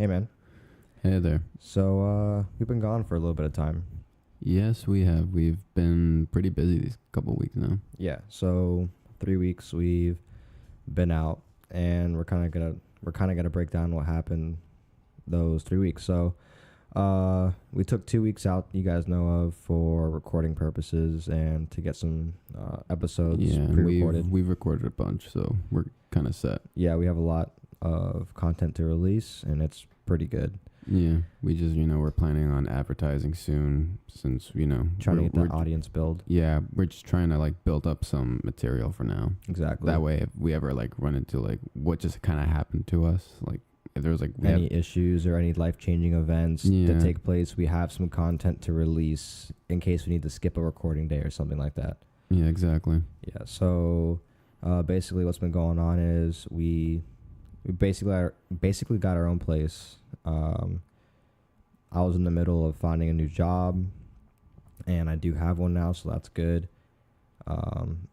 Hey, man. Hey there. So, we've been gone for a little bit of time. Yes, we have. We've been pretty busy these couple of weeks now. Yeah. So, 3 weeks we've been out, and we're kind of gonna break down what happened those 3 weeks. So, we took 2 weeks out. You guys know of for recording purposes and to get some episodes Yeah, and pre-recorded. we've recorded a bunch, so we're kind of set. Yeah, we have a lot of content to release, and it's pretty good. Yeah, we just we're planning on advertising soon, since Trying to get we're that audience build. yeah we're just trying to like build up some material for now. Exactly. That way, if we ever like run into like what just kind of happened to us, like if there's like Any issues or any life-changing events Yeah. to take place, we have some content to release in case we need to skip a recording day or something like that. yeah, exactly. Yeah. So, basically, what's been going on is we basically got our own place. I was in the middle of finding a new job, and I do have one now, so that's good.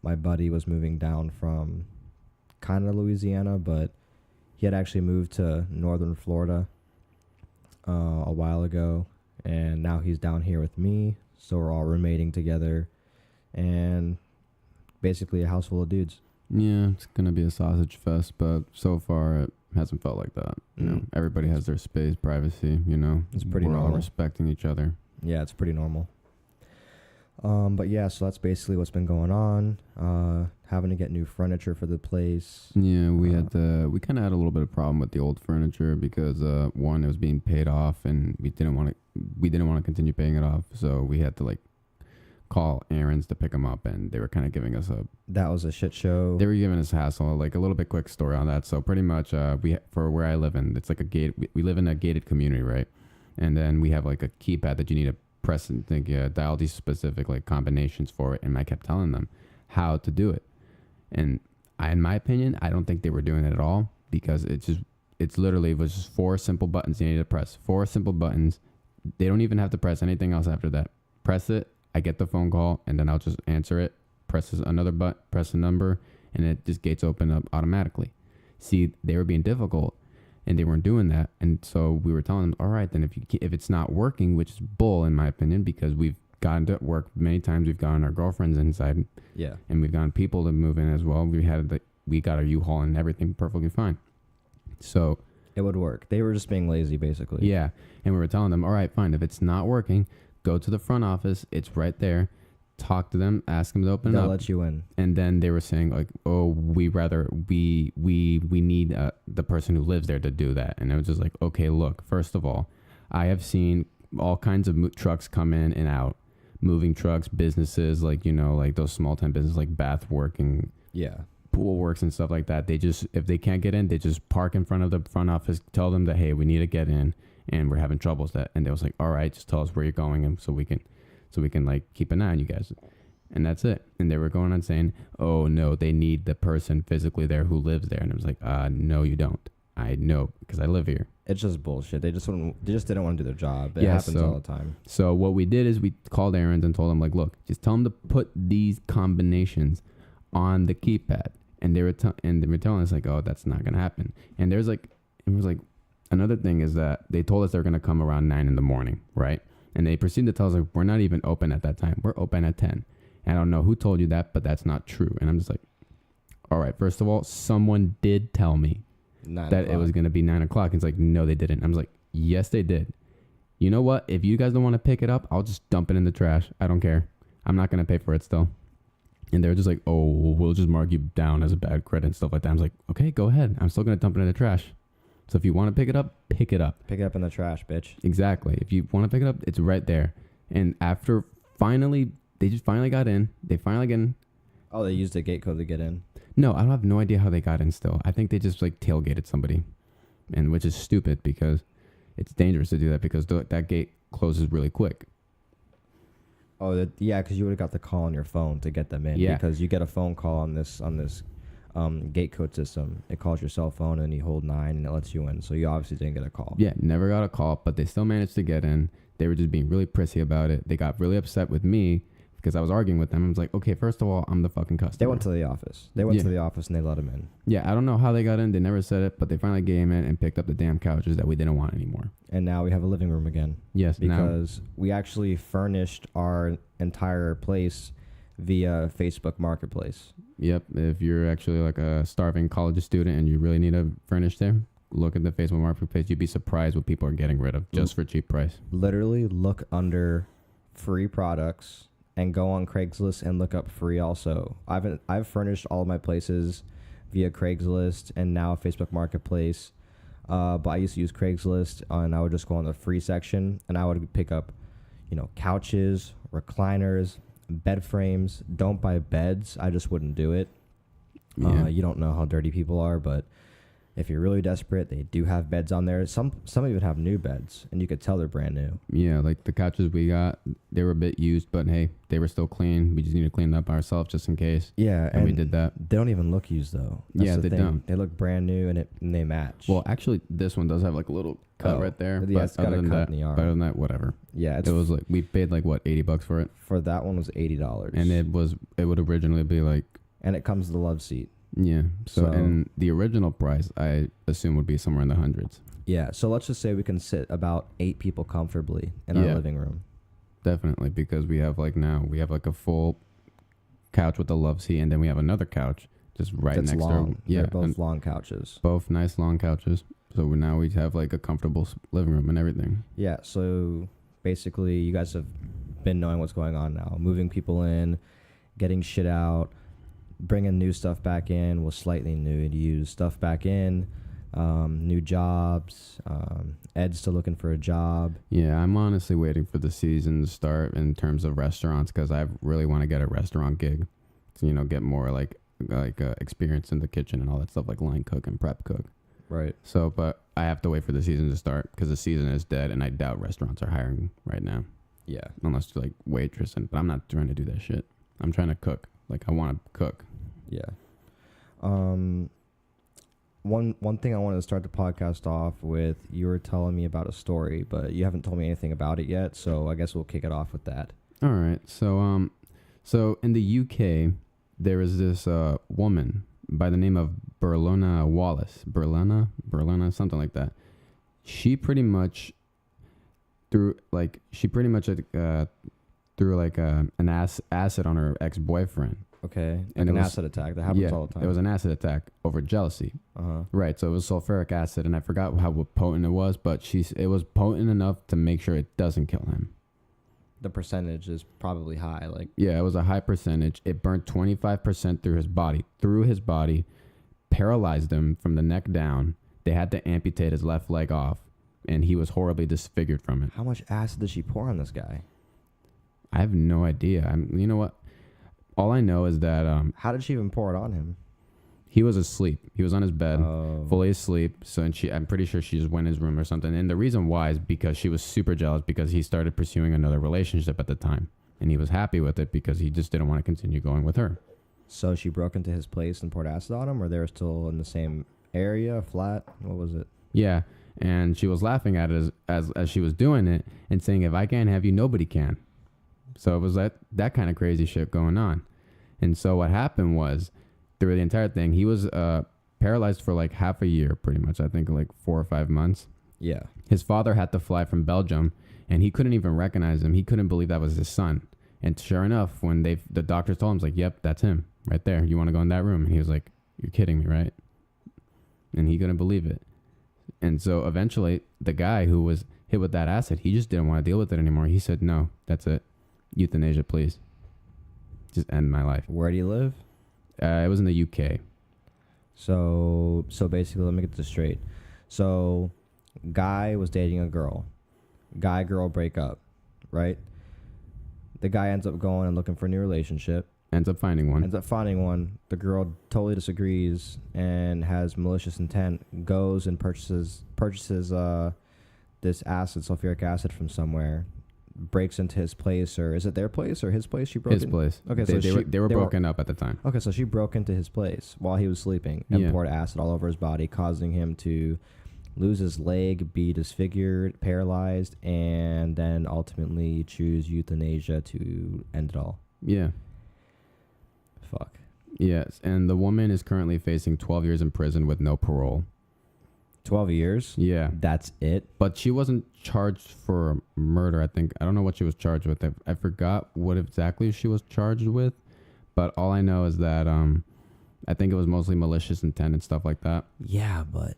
My buddy was moving down from kind of Louisiana, but he had actually moved to northern Florida a while ago, and now he's down here with me, so we're all roommating together, and basically a house full of dudes. Yeah, it's gonna be a sausage fest, but so far it hasn't felt like that. Everybody has their space, privacy. It's pretty We're all normal. respecting each other. Yeah, it's pretty normal. But yeah, so that's basically what's been going on. Having to get new furniture for the place. Yeah, we kind of had a little bit of problem with the old furniture because one, it was being paid off, and we didn't want to continue paying it off, so we had to like call errands to pick them up, and they were kind of giving us That was a shit show. they were giving us hassle. Like a little bit quick story on that. So pretty much, for where I live in, it's like a gate. We live in a gated community, right? And then we have like a keypad that you need to press and dial these specific like combinations for it. And I kept telling them how to do it. And in my opinion, I don't think they were doing it at all, because it was just 4 simple buttons you need to press. 4 simple buttons. They don't even have to press anything else after that. Press it. I get the phone call, and then I'll just answer it. Press another button, press a number, and it just gates open up automatically. See, they were being difficult, and they weren't doing that. And so we were telling them, all right, then if it's not working, which is bull in my opinion, because we've gotten to work many times. We've gotten our girlfriends inside. Yeah. And we've gotten people to move in as well. We got our U-Haul and everything perfectly fine. So It would work. They were just being lazy, basically. yeah, and we were telling them, all right, fine. If it's not working, go to the front office. It's right there. Talk to them. Ask them to open it They'll up. let you in. And then they were saying like, oh, we need the person who lives there to do that. And I was just like, okay, look, first of all, I have seen all kinds of trucks come in and out, moving trucks, businesses, like, like those small time businesses like bath work and Yeah. pool works and stuff like that. They just, if they can't get in, they just park in front of the front office, tell them that, hey, we need to get in and we're having troubles. And they was like, all right, just tell us where you're going, and so we can like keep an eye on you guys. And that's it. And they were going on saying, oh no, they need the person physically there who lives there. And I was like, no, you don't. I know, because I live here. It's just bullshit. They just didn't want to do their job. It happens all the time. So what we did is we called errands and told them, like, look, just tell them to put these combinations on the keypad. And they were telling us like, oh, that's not gonna happen. And it was like another thing is that they told us they were gonna come around 9 a.m, right? And they proceeded to tell us like, we're not even open at that time. We're open at 10. And I don't know who told you that, but that's not true. And I'm just like, all right, first of all, someone did tell me that it was going to be 9 o'clock. It's like, no, they didn't. I was like, yes, they did. You know what? If you guys don't want to pick it up, I'll just dump it in the trash. I don't care. I'm not going to pay for it still. And they were just like, oh, we'll just mark you down as a bad credit and stuff like that. I was like, okay, go ahead. I'm still going to dump it in the trash. So if you want to pick it up, pick it up. Pick it up in the trash, bitch. Exactly. If you want to pick it up, it's right there. And after they just finally got in. They finally get in. Oh, they used a gate code to get in. No, I have no idea how they got in still. I think they just like tailgated somebody, and which is stupid because it's dangerous to do that, because that gate closes really quick. Oh, yeah, because you would have got the call on your phone to get them in. Yeah. Because you get a phone call on this gate code system. It calls your cell phone and you hold 9 and it lets you in. So you obviously didn't get a call. Yeah, never got a call, but they still managed to get in. They were just being really prissy about it. They got really upset with me because I was arguing with them. I was like, okay, first of all, I'm the fucking customer. They went to the office. They went Yeah. to the office and they let him in. Yeah, I don't know how they got in. They never said it, but they finally came in and picked up the damn couches that we didn't want anymore. And now we have a living room again. Yes, because we actually furnished our entire place via Facebook Marketplace. Yep. If you're actually like a starving college student and you really need a furnish there, look at the Facebook Marketplace. You'd be surprised what people are getting rid of just for cheap price. Literally look under free products and go on Craigslist and look up free also. I've furnished all of my places via Craigslist and now Facebook Marketplace. But I used to use Craigslist and I would just go on the free section and I would pick up, couches, recliners, bed frames. Don't buy beds. I just wouldn't do it. Yeah. You don't know how dirty people are, but if you're really desperate, they do have beds on there. Some even have new beds, and you could tell they're brand new. Yeah, like the couches we got, they were a bit used, but hey, they were still clean. We just need to clean them up ourselves just in case. Yeah, and we did that. They don't even look used though. That's yeah, the they thing. don't. They look brand new, and they match. Well, actually, this one does have like a little cut right there. Yeah, but it's got other a than cut that, in the arm. But other than that, whatever. Yeah, it was like we paid like what, $80 for it. For that one was $80, and it would originally be like. And it comes with the love seat. Yeah. So and the original price I assume would be somewhere in the hundreds. Yeah. So let's just say we can sit about 8 people comfortably in our living room. Definitely, because we have like a full couch with the love seat, and then we have another couch just next long. door. Yeah, they're both long couches. Both nice long couches. So now we have like a comfortable living room and everything. Yeah. So basically, you guys have been knowing what's going on now. Moving people in, getting shit out, bringing new stuff back in. Well, slightly new and used stuff back in. New jobs. Ed's still looking for a job. Yeah, I'm honestly waiting for the season to start in terms of restaurants because I really want to get a restaurant gig to, get more like experience in the kitchen and all that stuff, like line cook and prep cook. Right. So, but I have to wait for the season to start because the season is dead, and I doubt restaurants are hiring right now. Yeah. Unless like waitress, but I'm not trying to do that shit. I'm trying to cook. Like I want to cook. Yeah. One thing I wanted to start the podcast off with, you were telling me about a story, but you haven't told me anything about it yet, so I guess we'll kick it off with that. All right. So in the UK, there is this woman by the name of Berlona Wallace. Berlona, something like that. She pretty much threw an acid on her ex-boyfriend. Okay. And an acid attack. That happens all the time. It was an acid attack over jealousy. Uh-huh. Right. So it was sulfuric acid, and I forgot how potent it was, but it was potent enough to make sure it doesn't kill him. The percentage is probably high. Yeah, it was a high percentage. It burned 25% through his body, paralyzed him from the neck down. They had to amputate his left leg off, and he was horribly disfigured from it. How much acid did she pour on this guy? I have no idea. You know what? All I know is that how did she even pour it on him? He was asleep. He was on his bed, fully asleep. So I'm pretty sure she just went in his room or something. And the reason why is because she was super jealous because he started pursuing another relationship at the time. And he was happy with it because he just didn't want to continue going with her. So she broke into his place and poured acid on him, or they were still in the same area, flat? What was it? Yeah. And she was laughing at it as she was doing it and saying, if I can't have you, nobody can. So it was that kind of crazy shit going on. And so what happened was, through the entire thing, he was paralyzed for like half a year, pretty much. I think like 4 or 5 months. Yeah. His father had to fly from Belgium, and he couldn't even recognize him. He couldn't believe that was his son. And sure enough, when the doctors told him, he's like, yep, that's him right there. You want to go in that room? And he was like, you're kidding me, right? And he couldn't believe it. And so eventually, the guy who was hit with that acid, he just didn't want to deal with it anymore. He said, no, that's it. Euthanasia, please. Just end my life. Where do you live? It was in the UK. So basically, let me get this straight. So, guy was dating a girl. Guy-girl break up, right? The guy ends up going and looking for a new relationship. Ends up finding one. The girl totally disagrees and has malicious intent. Goes and purchases this acid, sulfuric acid, from somewhere. Breaks into his place, or is it their place or his place? She broke his place. Okay, they were broken up at the time. Okay, so she broke into his place while he was sleeping and poured acid all over his body, causing him to lose his leg, be disfigured, paralyzed, and then ultimately choose euthanasia to end it all. Yeah. Fuck. Yes, and the woman is currently facing 12 years in prison with no parole. 12 years? Yeah. That's it? But she wasn't charged for murder, I think. I don't know what she was charged with. I forgot what exactly she was charged with, but all I know is that I think it was mostly malicious intent and stuff like that. Yeah, but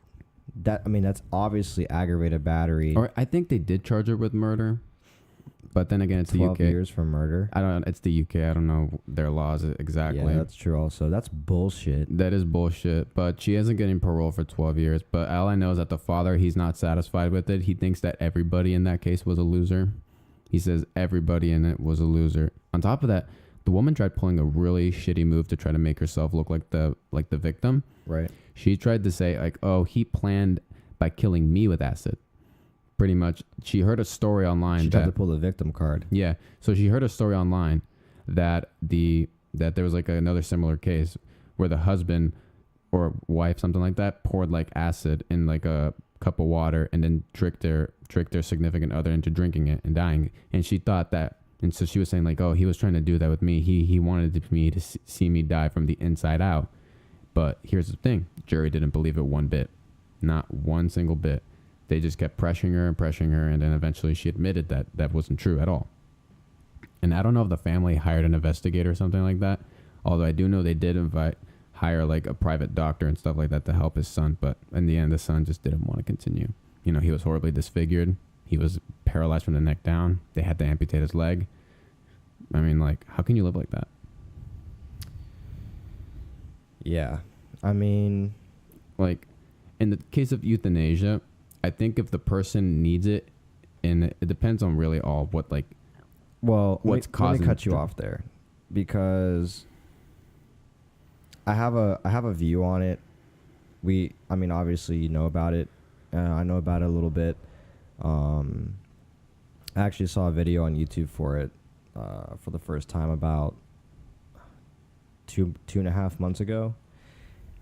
that's obviously aggravated battery. Or I think they did charge her with murder. But then again, it's the UK. 12 years for murder? I don't know. It's the UK. I don't know their laws exactly. Yeah, that's true also. That's bullshit. That is bullshit. But she isn't getting parole for 12 years. But all I know is that the father, he's not satisfied with it. He thinks that everybody in that case was a loser. He says everybody in it was a loser. On top of that, the woman tried pulling a really shitty move to try to make herself look like the victim. Right. She tried to say like, oh, he planned by killing me with acid. Pretty much, she heard a story online. She tried to pull the victim card. Yeah, so she heard a story online that there was like another similar case where the husband or wife, something like that, poured like acid in like a cup of water and then tricked their significant other into drinking it and dying. And she thought that, and so she was saying like, oh, he was trying to do that with me. He wanted me to see me die from the inside out. But here's the thing: jury didn't believe it one bit, not one single bit. They just kept pressuring her, and then eventually she admitted that that wasn't true at all. And I don't know if the family hired an investigator or something like that, although I do know they did hire like a private doctor and stuff like that to help his son, but in the end, the son just didn't want to continue. You know, he was horribly disfigured. He was paralyzed from the neck down. They had to amputate his leg. I mean, like, how can you live like that? Yeah. I mean, like, in the case of euthanasia, I think if the person needs it, and it depends on really all what like. Well, what's causing? Let me cut you off there, because I have a view on it. I mean, obviously you know about it. I know about it a little bit. I actually saw a video on YouTube for it for the first time about two and a half months ago,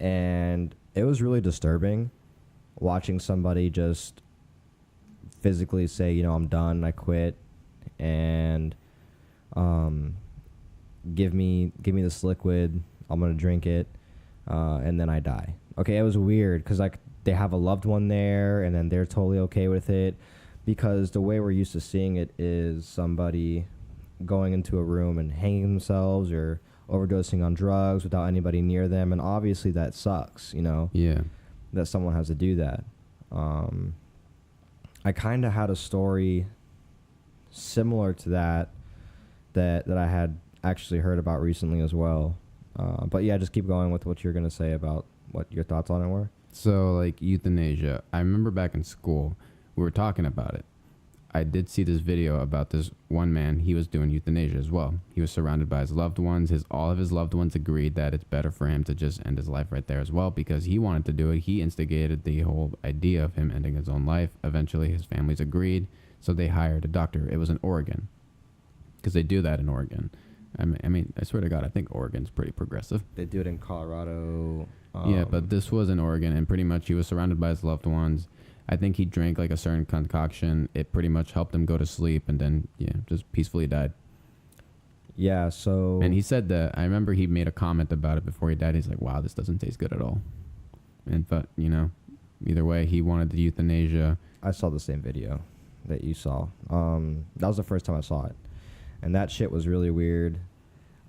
and it was really disturbing watching somebody just physically say, you know, I'm done, I quit, and give me this liquid, I'm gonna drink it, and then I die. Okay, it was weird because like they have a loved one there, and then they're totally okay with it, because the way we're used to seeing it is somebody going into a room and hanging themselves or overdosing on drugs without anybody near them, and obviously that sucks, you know. Yeah. That someone has to do that. I kind of had a story similar to that I had actually heard about recently as well. But yeah, just keep going with what you're going to say about what your thoughts on it were. So like euthanasia, I remember back in school, we were talking about it. I did see this video about this one man. He was doing euthanasia as well. He was surrounded by his loved ones. All of his loved ones agreed that it's better for him to just end his life right there as well, because he wanted to do it. He instigated the whole idea of him ending his own life. Eventually, his families agreed, so they hired a doctor. It was in Oregon, because they do that in Oregon. I mean, I swear to God, I think Oregon's pretty progressive. They do it in Colorado. Yeah, but this was in Oregon, and pretty much he was surrounded by his loved ones. I think he drank like a certain concoction. It pretty much helped him go to sleep, and then just peacefully died. Yeah. So. And he said that, I remember he made a comment about it before he died. He's like, "Wow, this doesn't taste good at all." But either way, he wanted the euthanasia. I saw the same video that you saw. That was the first time I saw it, and that shit was really weird.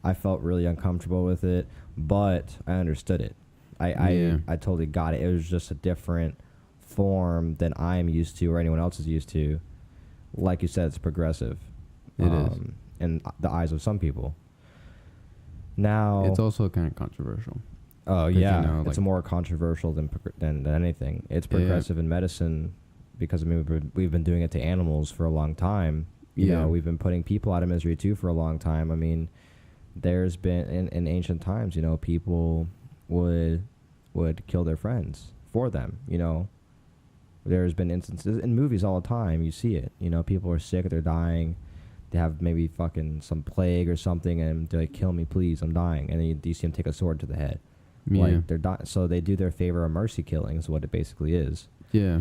I felt really uncomfortable with it, but I understood it. I totally got it. It was just a different form than I'm used to or anyone else is used to. Like you said, it's progressive. It is. In the eyes of some people. Now it's also kind of controversial. Oh yeah, it's more controversial than anything. It's progressive in medicine because we've been doing it to animals for a long time. You know, we've been putting people out of misery too for a long time. I mean, there's been in ancient times, you know, people would kill their friends for them, you know. There's been instances in movies all the time. You see it. You know, people are sick, they're dying. They have maybe fucking some plague or something, and they're like, "Kill me, please, I'm dying." And then you see them take a sword to the head. Yeah. Like they're dying. So they do their favor of mercy killing is what it basically is. Yeah.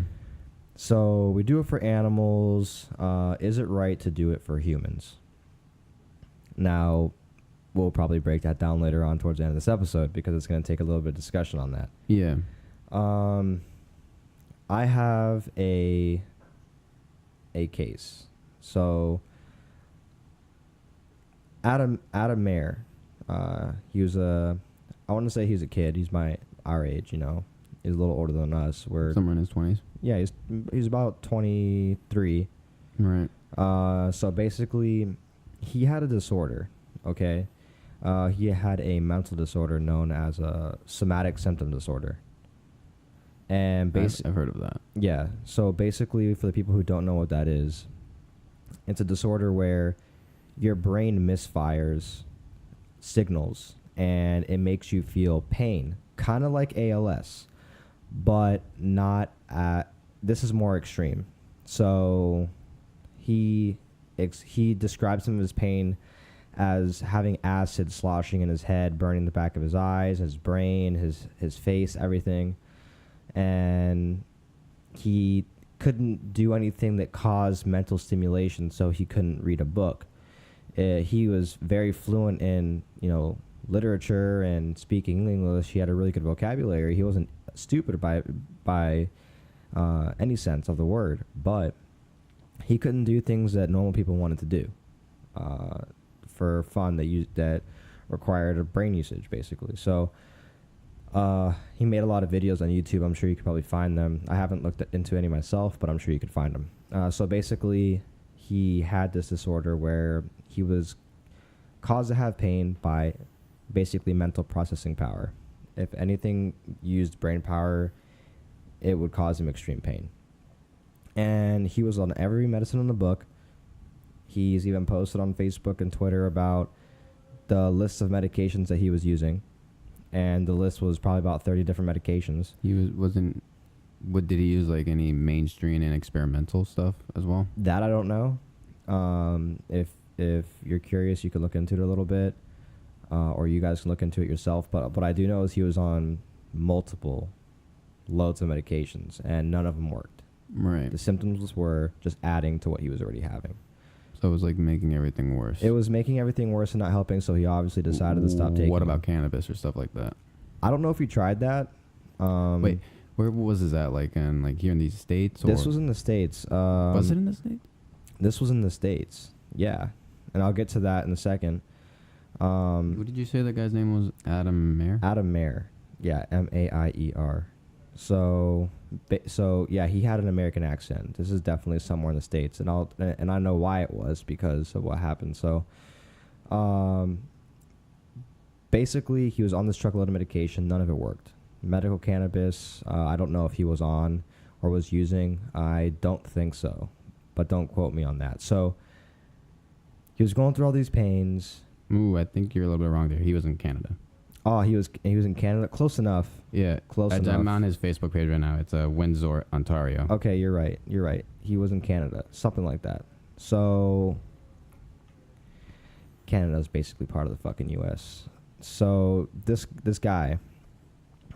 So we do it for animals. Is it right to do it for humans? Now, we'll probably break that down later on towards the end of this episode because it's going to take a little bit of discussion on that. Yeah. I have a case. So Adam Mayer, he was I want to say he's a kid. He's our age, you know. He's a little older than us. We're somewhere in his 20s. Yeah, he's about 23. Right. So basically, he had a disorder. Okay, he had a mental disorder known as a somatic symptom disorder. And I've heard of that. Yeah. So basically, for the people who don't know what that is, it's a disorder where your brain misfires signals and it makes you feel pain, kind of like ALS, but not at. This is more extreme. So he describes some of his pain as having acid sloshing in his head, burning the back of his eyes, his brain, his face, everything. And he couldn't do anything that caused mental stimulation, so he couldn't read a book. He was very fluent in, you know, literature and speaking English. He had a really good vocabulary. He wasn't stupid by any sense of the word, but he couldn't do things that normal people wanted to do for fun that required a brain usage, basically. So he made a lot of videos on YouTube. I'm sure you could probably find them. I haven't looked into any myself, but I'm sure you could find them. So basically, he had this disorder where he was caused to have pain by basically mental processing power. If anything used brain power, it would cause him extreme pain. And he was on every medicine in the book. He's even posted on Facebook and Twitter about the list of medications that he was using. And the list was probably about 30 different medications. Did he use like any mainstream and experimental stuff as well? That I don't know. If you're curious, you can look into it a little bit, or you guys can look into it yourself. But what I do know is he was on multiple loads of medications, and none of them worked. Right. The symptoms were just adding to what he was already having. So it was like making everything worse. It was making everything worse and not helping, so he obviously decided to stop taking. What about cannabis or stuff like that? I don't know if he tried that. Wait, where was this at? Like here in the States? This was in the States. Was it in the States? This was in the States. Yeah, and I'll get to that in a second. What did you say that guy's name was? Adam Mayer? Adam Mayer. Yeah, Maier. So yeah, he had an American accent. This is definitely somewhere in the States, and I know why it was because of what happened. So, basically, he was on this truckload of medication. None of it worked. Medical cannabis, I don't know if he was on or was using. I don't think so, but don't quote me on that. So, he was going through all these pains. Ooh, I think you're a little bit wrong there. He was in Canada. Oh, he was in Canada. Close enough. Yeah, close enough. I'm on his Facebook page right now. It's Windsor, Ontario. Okay, you're right. He was in Canada, something like that. So Canada is basically part of the fucking U.S. So this guy,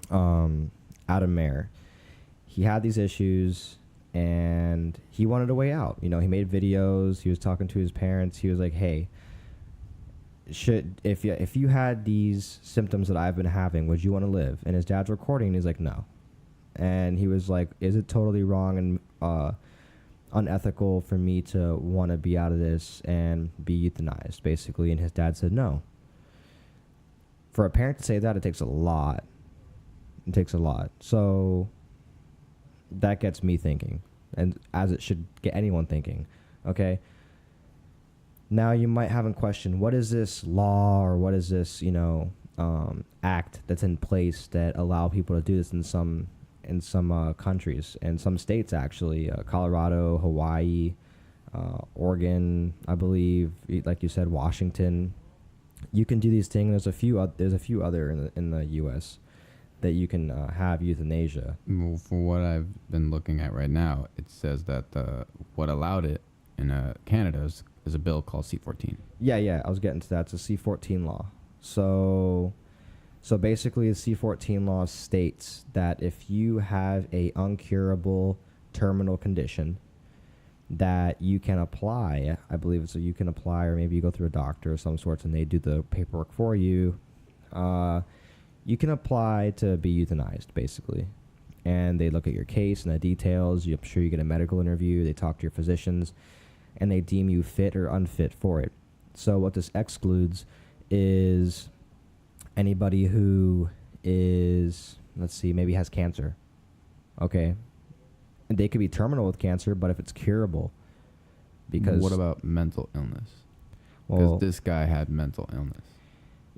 Adam Mayer, he had these issues and he wanted a way out. You know, he made videos. He was talking to his parents. He was like, "Hey, if you had these symptoms that I've been having, would you want to live?" And his dad's recording, and he's like, "No." And he was like, "Is it totally wrong and unethical for me to want to be out of this and be euthanized, basically?" And his dad said no. For a parent to say that, it takes a lot. It takes a lot. So that gets me thinking, and as it should get anyone thinking. Okay. Now you might have in question, what is this law or what is this, act that's in place that allow people to do this in some countries and some states, actually, Colorado, Hawaii, Oregon, I believe, like you said, Washington. You can do these things. There's a few other in the U.S. that you can have euthanasia. Well, for what I've been looking at right now, it says that what allowed it in Canada is a bill called C-14. Yeah, I was getting to that. It's a C-14 law. So basically, the C-14 law states that if you have a uncurable terminal condition that you can apply. I believe it's so you can apply, or maybe you go through a doctor of some sorts and they do the paperwork for you. You can apply to be euthanized, basically. And they look at your case and the details. I'm sure you get a medical interview. They talk to your physicians, and they deem you fit or unfit for it. So what this excludes is anybody who is, let's see, maybe has cancer. Okay. And they could be terminal with cancer, but if it's curable, because what about mental illness? well, Because this guy had mental illness.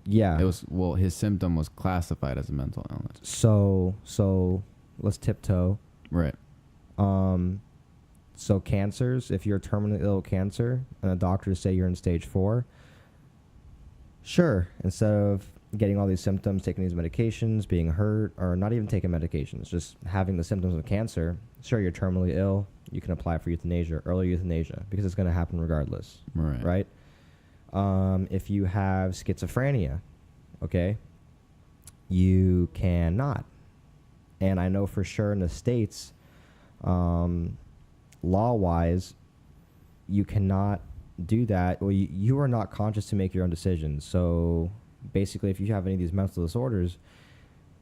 yeah. It was, well, his symptom was classified as a mental illness. So let's tiptoe. Right. So cancers, if you're terminally ill with cancer and the doctors say you're in stage 4, sure, instead of getting all these symptoms, taking these medications, being hurt, or not even taking medications, just having the symptoms of cancer, sure, you're terminally ill, you can apply for euthanasia, early euthanasia, because it's going to happen regardless, Right. right? If you have schizophrenia, okay, you cannot. And I know for sure in the States, law-wise, you cannot do that. Well, you are not conscious to make your own decisions. So basically, if you have any of these mental disorders,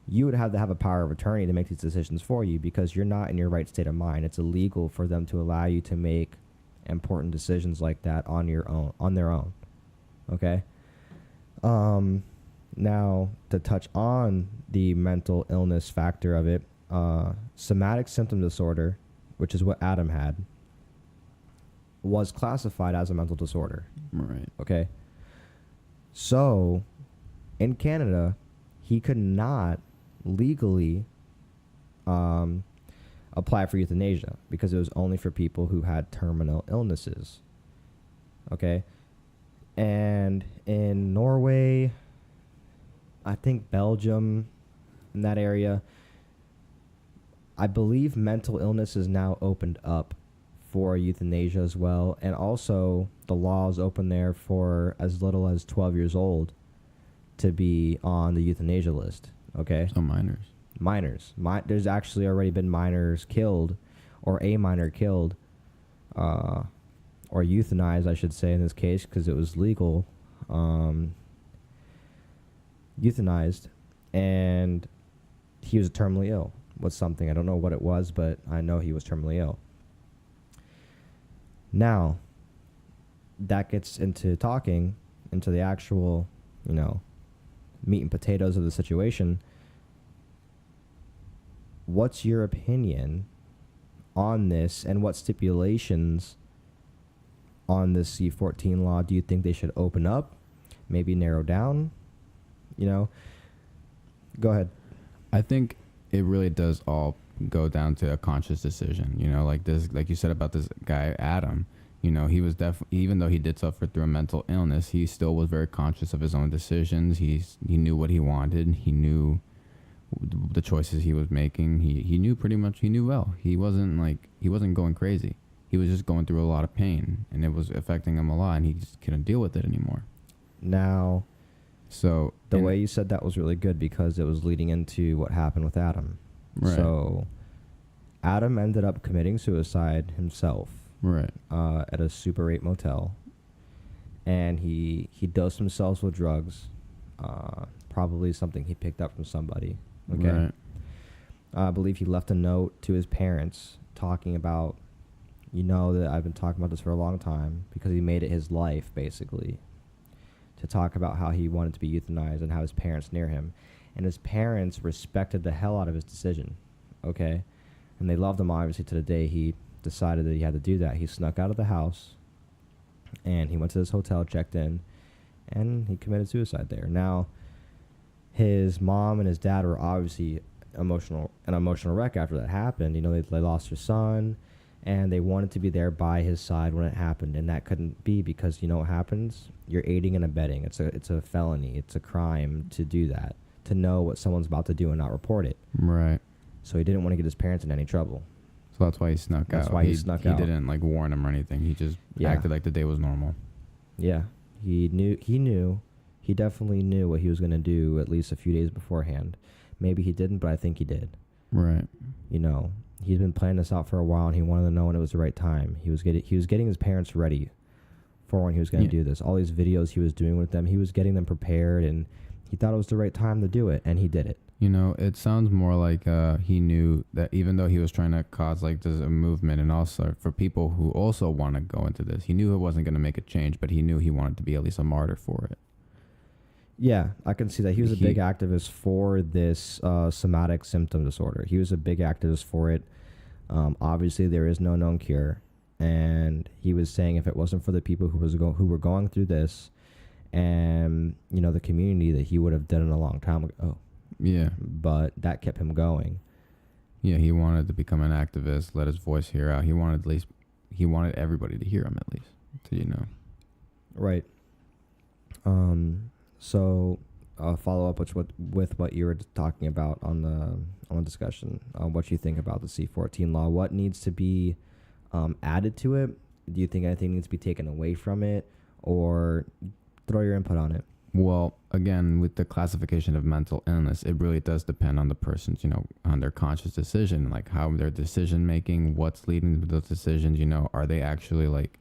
you would have to have a power of attorney to make these decisions for you, because you're not in your right state of mind. It's illegal for them to allow you to make important decisions like that on your own, on their own. Okay? Now, to touch on the mental illness factor of it, somatic symptom disorder, which is what Adam had, was classified as a mental disorder. Right. Okay? So, in Canada, he could not legally apply for euthanasia because it was only for people who had terminal illnesses. Okay? And in Norway, I think Belgium, in that area, I believe mental illness is now opened up for euthanasia as well. And also, the law is open there for as little as 12 years old to be on the euthanasia list. Okay? So minors. Minors. There's actually already been minors killed, or a minor killed, or euthanized, I should say, in this case, because it was legal. Euthanized, and he was terminally ill with something. I don't know what it was, but I know he was terminally ill. Now, that gets into talking, into the actual, meat and potatoes of the situation. What's your opinion on this, and what stipulations on this C-14 law do you think they should open up, maybe narrow down? Go ahead. I think it really does all go down to a conscious decision. Like this, like you said about this guy Adam. He was definitely, even though he did suffer through a mental illness, he still was very conscious of his own decisions. He knew what he wanted. He knew the choices he was making. He knew pretty much. He knew well. He wasn't going crazy. He was just going through a lot of pain, and it was affecting him a lot, and he just couldn't deal with it anymore. Now, so the way you said that was really good, because it was leading into what happened with Adam. Right. So Adam ended up committing suicide himself. Right. At a Super 8 motel. And he dosed himself with drugs. Probably something he picked up from somebody. Okay. Right. I believe he left a note to his parents talking about, that I've been talking about this for a long time, because he made it his life, basically, to talk about how he wanted to be euthanized and how his parents near him. And his parents respected the hell out of his decision. Okay. And they loved him, obviously, to the day he decided that he had to do that. He snuck out of the house, and he went to this hotel, checked in, and he committed suicide there. Now, his mom and his dad were obviously an emotional wreck after that happened. They lost their son, and they wanted to be there by his side when it happened, and that couldn't be, because what happens? You're aiding and abetting. It's a felony. It's a crime to do that, to know what someone's about to do and not report it. Right. So he didn't want to get his parents in any trouble. So that's why he snuck out. That's why he snuck out. He didn't warn him or anything. He just acted like the day was normal. Yeah. He definitely knew what he was going to do at least a few days beforehand. Maybe he didn't, but I think he did. Right. he's been planning this out for a while, and he wanted to know when it was the right time. He was getting his parents ready for when he was going to do this. All these videos he was doing with them, he was getting them prepared, and he thought it was the right time to do it, and he did it. You know, it sounds more like he knew that even though he was trying to cause like this a movement, and also for people who also want to go into this, he knew it wasn't going to make a change, but he knew he wanted to be at least a martyr for it. Yeah, I can see that. He was a big activist for this somatic symptom disorder. He was a big activist for it. Obviously, there is no known cure. And he was saying if it wasn't for the people who were going through this and, you know, the community, that he would have done it a long time ago. Yeah. But that kept him going. Yeah, he wanted to become an activist, let his voice hear out. He wanted everybody to hear him at least, you know. Right. So follow up with what you were talking about on the discussion, what you think about the C-14 law. What needs to be added to it? Do you think anything needs to be taken away from it, or throw your input on it? Well, again, with the classification of mental illness, it really does depend on the person's, you know, on their conscious decision, like how their decision making, what's leading to those decisions, you know, are they actually like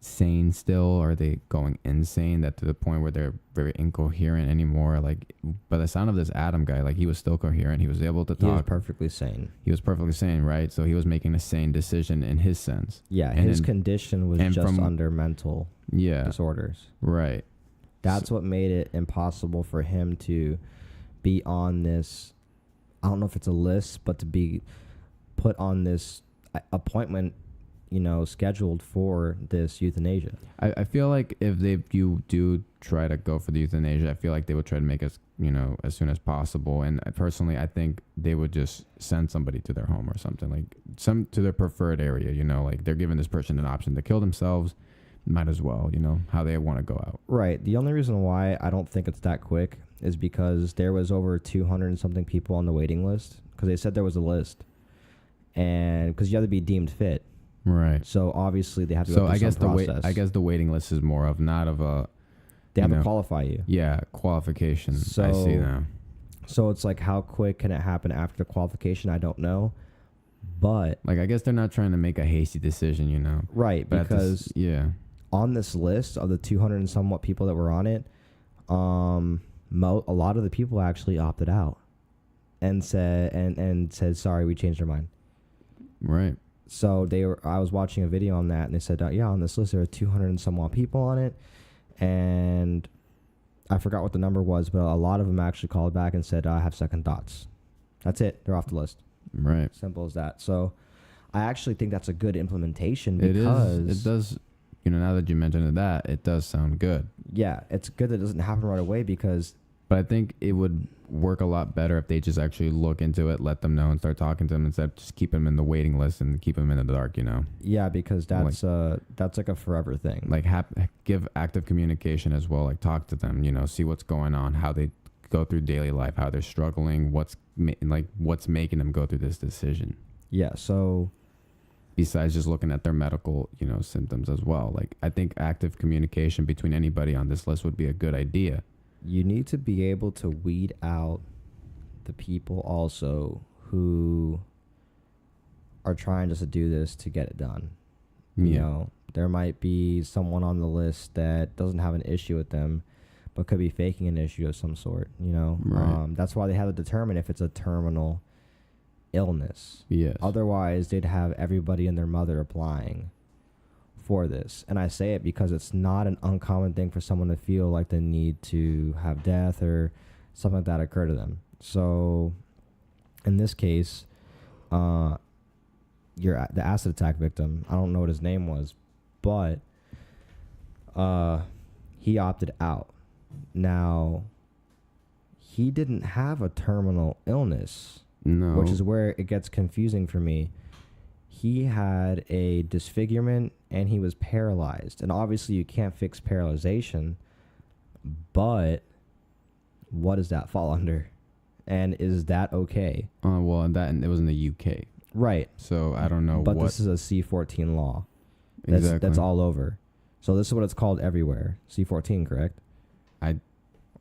sane still? Are they going insane that to the point where they're very incoherent anymore? Like, by the sound of this Adam guy, like he was still coherent. He was able to talk. He was perfectly sane. He was perfectly sane, right? So he was making a sane decision in his sense. Yeah, and his condition was just under mental disorders. Right. That's what made it impossible for him to be on this, I don't know if it's a list, but to be put on this appointment, you know, scheduled for this euthanasia. I feel like if you do try to go for the euthanasia, I feel like they would try to make us, you know, as soon as possible. And personally, I think they would just send somebody to their home or something, like to their preferred area, you know, like they're giving this person an option to kill themselves. Might as well, you know, how they want to go out. Right. The only reason why I don't think it's that quick is because there was over 200 and something people on the waiting list, because they said there was a list, and because you have to be deemed fit. Right. So obviously they have to go through some process. I guess the waiting list is more of not of a. They have to qualify you. Yeah, qualification. So, I see now. So it's like, how quick can it happen after the qualification? I don't know. But like, I guess they're not trying to make a hasty decision, you know. Right, but because on this list of the 200 and somewhat people that were on it, a lot of the people actually opted out and said sorry, we changed our mind. Right. So I was watching a video on that, and they said, on this list there are 200 and somewhat people on it, and I forgot what the number was, but a lot of them actually called back and said, I have second thoughts. That's it. They're off the list. Right. Simple as that. So I actually think that's a good implementation, because it does. You know, now that you mentioned that, it does sound good. Yeah, it's good that it doesn't happen right away, because... But I think it would work a lot better if they just actually look into it, let them know, and start talking to them instead of just keep them in the waiting list and keep them in the dark, you know? Yeah, because that's like a forever thing. Like, give active communication as well. Like, talk to them, you know, see what's going on, how they go through daily life, how they're struggling, what's making them go through this decision. Yeah, so... Besides just looking at their medical, you know, symptoms as well. Like, I think active communication between anybody on this list would be a good idea. You need to be able to weed out the people also who are trying just to do this to get it done. You know, there might be someone on the list that doesn't have an issue with them, but could be faking an issue of some sort, you know. Right. That's why they have to determine if it's a terminal illness. Yes. Otherwise, they'd have everybody and their mother applying for this. And I say it because it's not an uncommon thing for someone to feel like they need to have death or something like that occur to them. So in this case, the acid attack victim, I don't know what his name was, but he opted out. Now, he didn't have a terminal illness. No. Which is where it gets confusing for me. He had a disfigurement and he was paralyzed. And obviously you can't fix paralyzation, but what does that fall under? And is that okay? Well, and it was in the UK. Right. So I don't know but this is a C-14 law. That's all over. So this is what it's called everywhere. C-14, correct?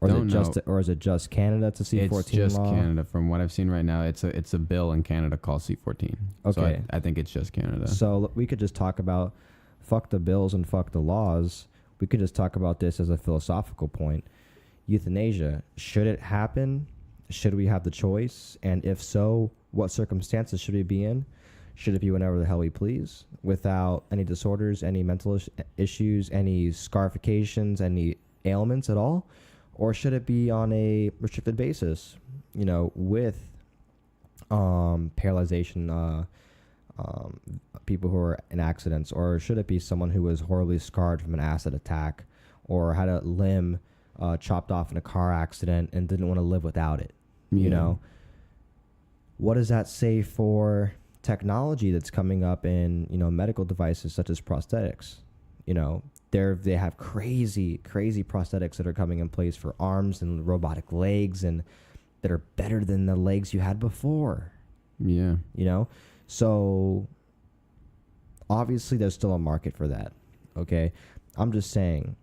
Or Don't know. Or is it just Canada to C14 It's just law? Canada. From what I've seen right now, it's a bill in Canada called C14. So Okay. I think it's just Canada. So we could just talk about fuck the bills and fuck the laws. We could just talk about this as a philosophical point. Euthanasia, should it happen? Should we have the choice? And if so, what circumstances should we be in? Should it be whenever the hell we please, without any disorders, any mental issues, any scarifications, any ailments at all? Or should it be on a restricted basis, with paralyzation, people who are in accidents? Or should it be someone who was horribly scarred from an acid attack or had a limb chopped off in a car accident and didn't want to live without it? What does that say for technology that's coming up in medical devices such as prosthetics? They have crazy prosthetics that are coming in place for arms and robotic legs, and that are better than the legs you had before. So obviously there's still a market for that. Okay, I'm just saying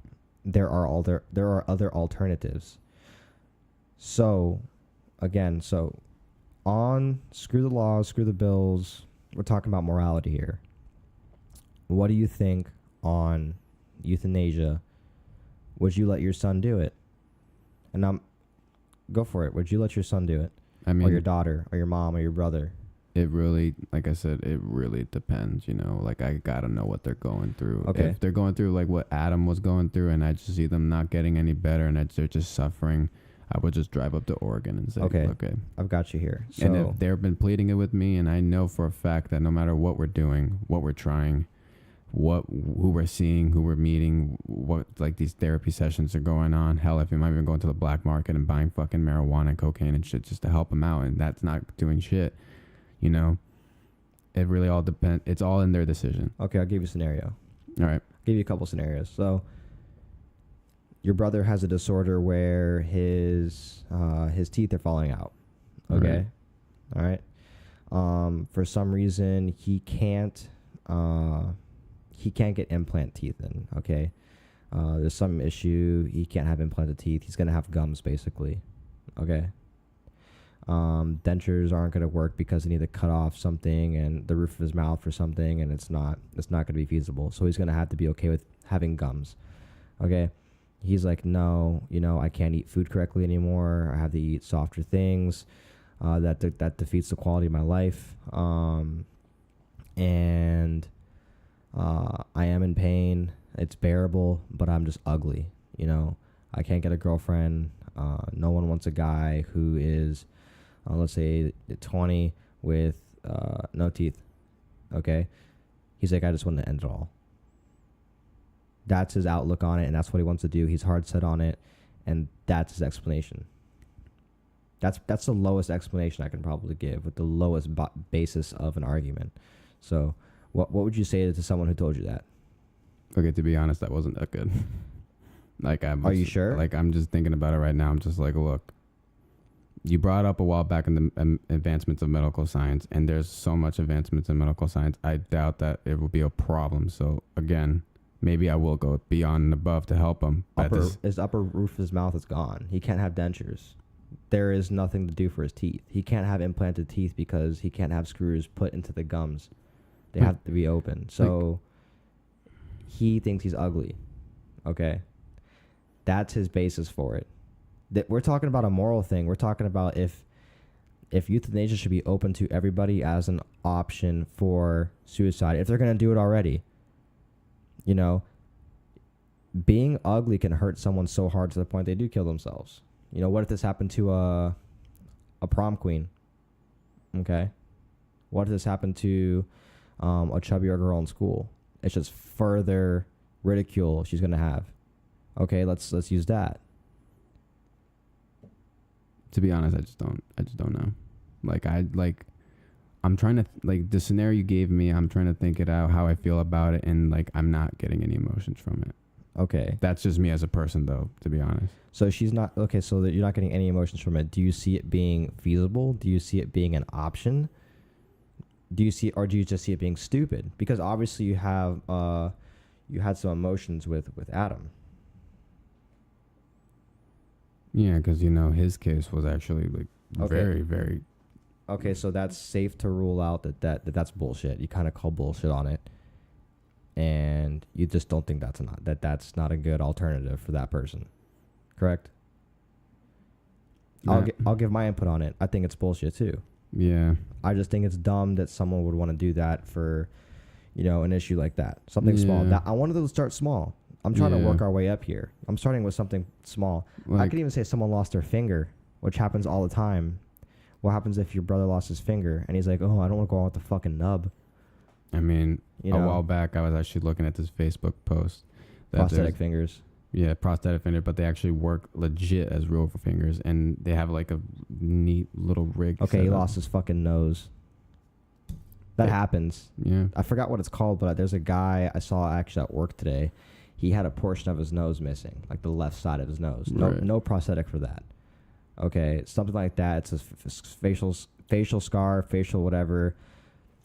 there are other alternatives. So again, on screw the laws, screw the bills, we're talking about morality here. What do you think on euthanasia? Would you let your son do it? And go for it. Would you let your son do it? I mean, or your daughter, or your mom, or your brother? It really, like I said, it really depends, Like, I gotta know what they're going through. Okay. If they're going through, like, what Adam was going through, and I just see them not getting any better, and they're just suffering, I would just drive up to Oregon and say, okay, I've got you here. So, and if they've been pleading it with me, and I know for a fact that no matter what we're doing, what we're trying, who we're seeing, who we're meeting, what, like, these therapy sessions are going on, hell, if you might even going to the black market and buying fucking marijuana and cocaine and shit just to help them out, and that's not doing shit, it really all depends. It's all in their decision. Okay, I'll give you a scenario. All right. I'll give you a couple scenarios. So your brother has a disorder where his teeth are falling out. Okay. All right. For some reason he can't get implant teeth in. Okay. There's some issue. He can't have implanted teeth. He's gonna have gums basically. Okay. Dentures aren't going to work because they need to cut off something and the roof of his mouth or something, and it's not going to be feasible. So he's going to have to be okay with having gums. Okay. He's like, no, I can't eat food correctly anymore. I have to eat softer things. That defeats the quality of my life. And I am in pain. It's bearable, but I'm just ugly. I can't get a girlfriend. No one wants a guy who is, let's say 20 with no teeth. Okay. He's like, I just want to end it all. That's his outlook on it, and that's what he wants to do. He's hard set on it, and that's his explanation. That's the lowest explanation I can probably give, with the lowest basis of an argument. So what would you say to someone who told you that? Okay, to be honest, that wasn't that good. Are you sure? Like, I'm just thinking about it right now. I'm just like, look, you brought up a while back in the advancements of medical science, and there's so much advancements in medical science. I doubt that it will be a problem. So again, maybe I will go beyond and above to help him. His upper roof of his mouth is gone. He can't have dentures. There is nothing to do for his teeth. He can't have implanted teeth because he can't have screws put into the gums. They have to be open. So he thinks he's ugly. Okay. That's his basis for it. That we're talking about a moral thing. We're talking about if euthanasia should be open to everybody as an option for suicide, if they're going to do it already. Being ugly can hurt someone so hard to the point they do kill themselves. What if this happened to a prom queen? Okay. What if this happened to a chubbier girl in school? It's just further ridicule she's going to have. Okay, let's use that. To be honest, I just don't know. I'm trying to, the scenario you gave me, I'm trying to think it out, how I feel about it, and I'm not getting any emotions from it. Okay. That's just me as a person, though, to be honest. So she's not, okay, so that you're not getting any emotions from it. Do you see it being feasible? Do you see it being an option? Do you just see it being stupid? Because obviously you had some emotions with Adam. Yeah, because you know his case was actually like Okay. very, very. Okay, so that's safe to rule out that's bullshit. You kind of call bullshit on it, and you just don't think that's not a good alternative for that person. Correct? I'll give my input on it. I think it's bullshit too. Yeah. I just think it's dumb that someone would want to do that for, an issue like that. Something small. Yeah. I wanted to start small. I'm trying to work our way up here. I'm starting with something small. I Like, could even say someone lost their finger, which happens all the time. What happens if your brother lost his finger and he's like, oh, I don't want to go out with the fucking nub? I mean, You a know? while back, I was actually looking at this Facebook post. That Prosthetic fingers. Yeah, prosthetic finger, but they actually work legit as real fingers, and they have like a neat little rig. Okay, he set up. lost his fucking nose. That happens. Yeah. I forgot what it's called, but there's a guy I saw actually at work today. He had a portion of his nose missing, like the left side of his nose. Right. No prosthetic for that. Okay, something like that. It's a facial scar, facial whatever.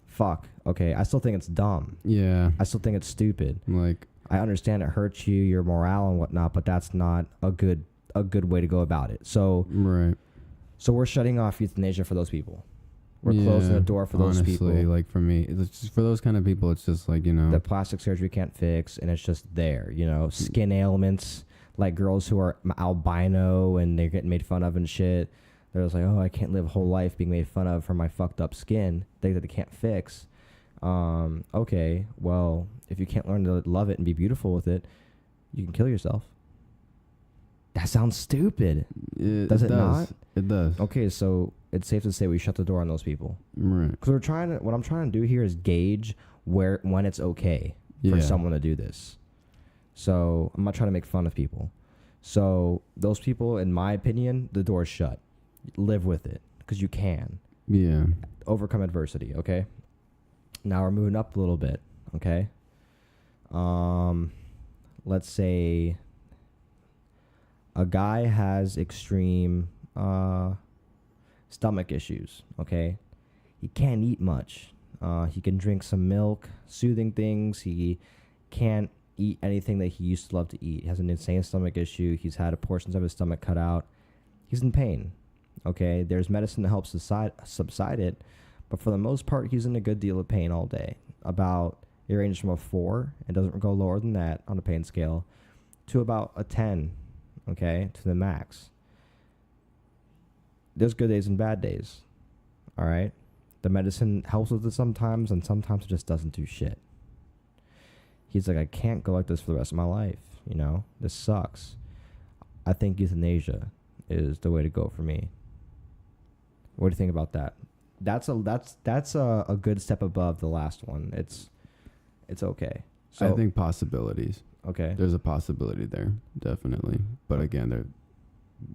Fuck. Okay, I still think it's dumb. Yeah. I still think it's stupid. Like, I understand it hurts you, your morale and whatnot, but that's not a good way to go about it. So right. So we're shutting off euthanasia for those people. We're closing the door for those people. Honestly, like for me, it's just for those kind of people, it's just like, The plastic surgery can't fix, and it's just there. Skin ailments, like girls who are albino and they're getting made fun of and shit. They're just like, oh, I can't live a whole life being made fun of for my fucked up skin. Things that they can't fix. Okay, well, if you can't learn to love it and be beautiful with it, you can kill yourself. That sounds stupid. Does it not? It does. Okay, so it's safe to say we shut the door on those people. Right. Because what I'm trying to do here is gauge when it's okay for someone to do this. So I'm not trying to make fun of people. So those people, in my opinion, the door's shut. Live with it because you can. Yeah. Overcome adversity. Okay. Now we're moving up a little bit. Okay. Let's say a guy has extreme stomach issues. Okay. He can't eat much. He can drink some milk, soothing things. He can't eat anything that he used to love to eat. He has an insane stomach issue. He's had portions of his stomach cut out. He's in pain. Okay, there's medicine that helps subside it, but for the most part, he's in a good deal of pain all day. It ranges from a 4, it doesn't go lower than that on a pain scale, to about a 10, okay, to the max. There's good days and bad days, all right? The medicine helps with it sometimes, and sometimes it just doesn't do shit. He's like, I can't go like this for the rest of my life, This sucks. I think euthanasia is the way to go for me. What do you think about that? That's a good step above the last one. It's okay. So I think possibilities. Okay. There's a possibility there, definitely. But again, they're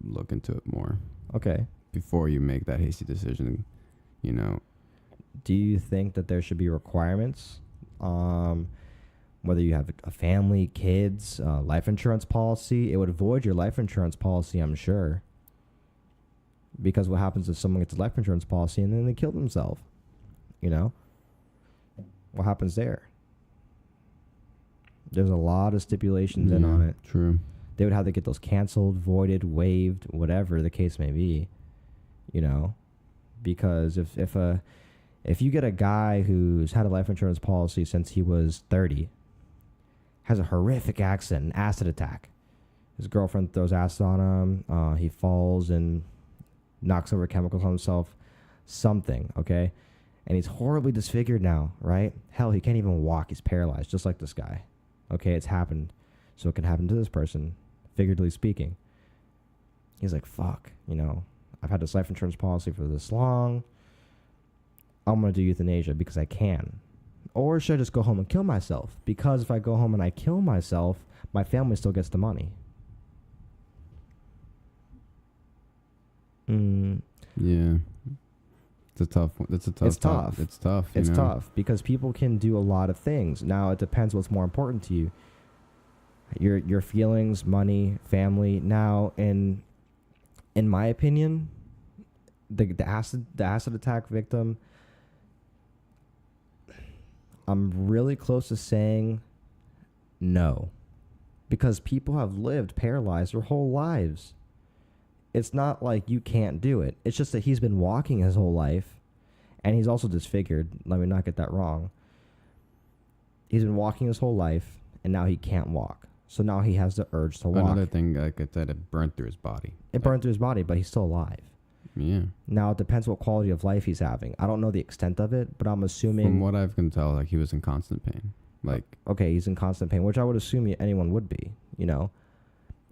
look into it more. Okay. Before you make that hasty decision, Do you think that there should be requirements? Whether you have a family, kids, life insurance policy, it would void your life insurance policy, I'm sure. Because what happens if someone gets a life insurance policy and then they kill themselves? What happens there? There's a lot of stipulations in on it. True. They would have to get those canceled, voided, waived, whatever the case may be. Because if you get a guy who's had a life insurance policy since he was 30, has a horrific accident, an acid attack. His girlfriend throws acid on him. He falls and knocks over chemicals on himself. Something, okay? And he's horribly disfigured now, right? Hell, he can't even walk. He's paralyzed, just like this guy. Okay, it's happened. So it can happen to this person, figuratively speaking. He's like, fuck, I've had this life insurance policy for this long. I'm going to do euthanasia because I can. Or should I just go home and kill myself? Because if I go home and I kill myself, my family still gets the money. Yeah. It's a tough one. It's tough. It's tough. It's tough because people can do a lot of things. Now, it depends what's more important to you. Your feelings, money, family. Now, in my opinion, the acid attack victim, I'm really close to saying no. Because people have lived paralyzed their whole lives. it's not like you can't do it. It's just that he's been walking his whole life, and he's also disfigured. Let me not get that wrong. He's been walking his whole life, and now he can't walk. So now he has the urge to walk. Another thing, like I said, it burnt through his body. It burned through his body, but he's still alive. Yeah. Now, it depends what quality of life he's having. I don't know the extent of it, but I'm assuming... From what I can tell, like, he was in constant pain. Like... Okay, he's in constant pain, which I would assume anyone would be, you know?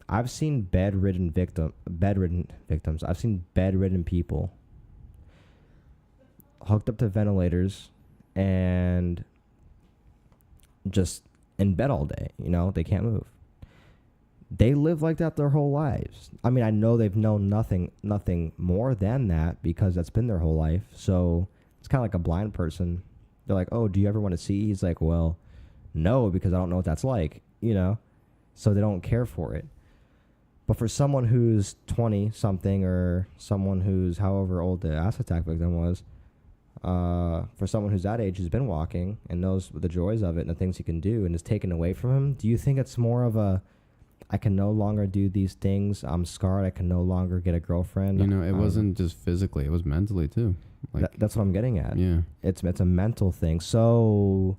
I've seen bedridden victims. I've seen bedridden people hooked up to ventilators and just in bed all day, you know? They can't move. They live like that their whole lives. I mean, I know they've known nothing more than that because that's been their whole life. So it's kind of like a blind person. They're like, oh, do you ever want to see? He's like, well, no, because I don't know what that's like, you know? So they don't care for it. But for someone who's 20-something or someone who's however old the acid attack victim was, for someone who's that age who's been walking and knows the joys of it and the things he can do and is taken away from him, do you think it's more of a, I can no longer do these things, I'm scarred, I can no longer get a girlfriend? You know, it wasn't just physically, it was mentally too. Like, that's what I'm getting at. Yeah. It's a mental thing. So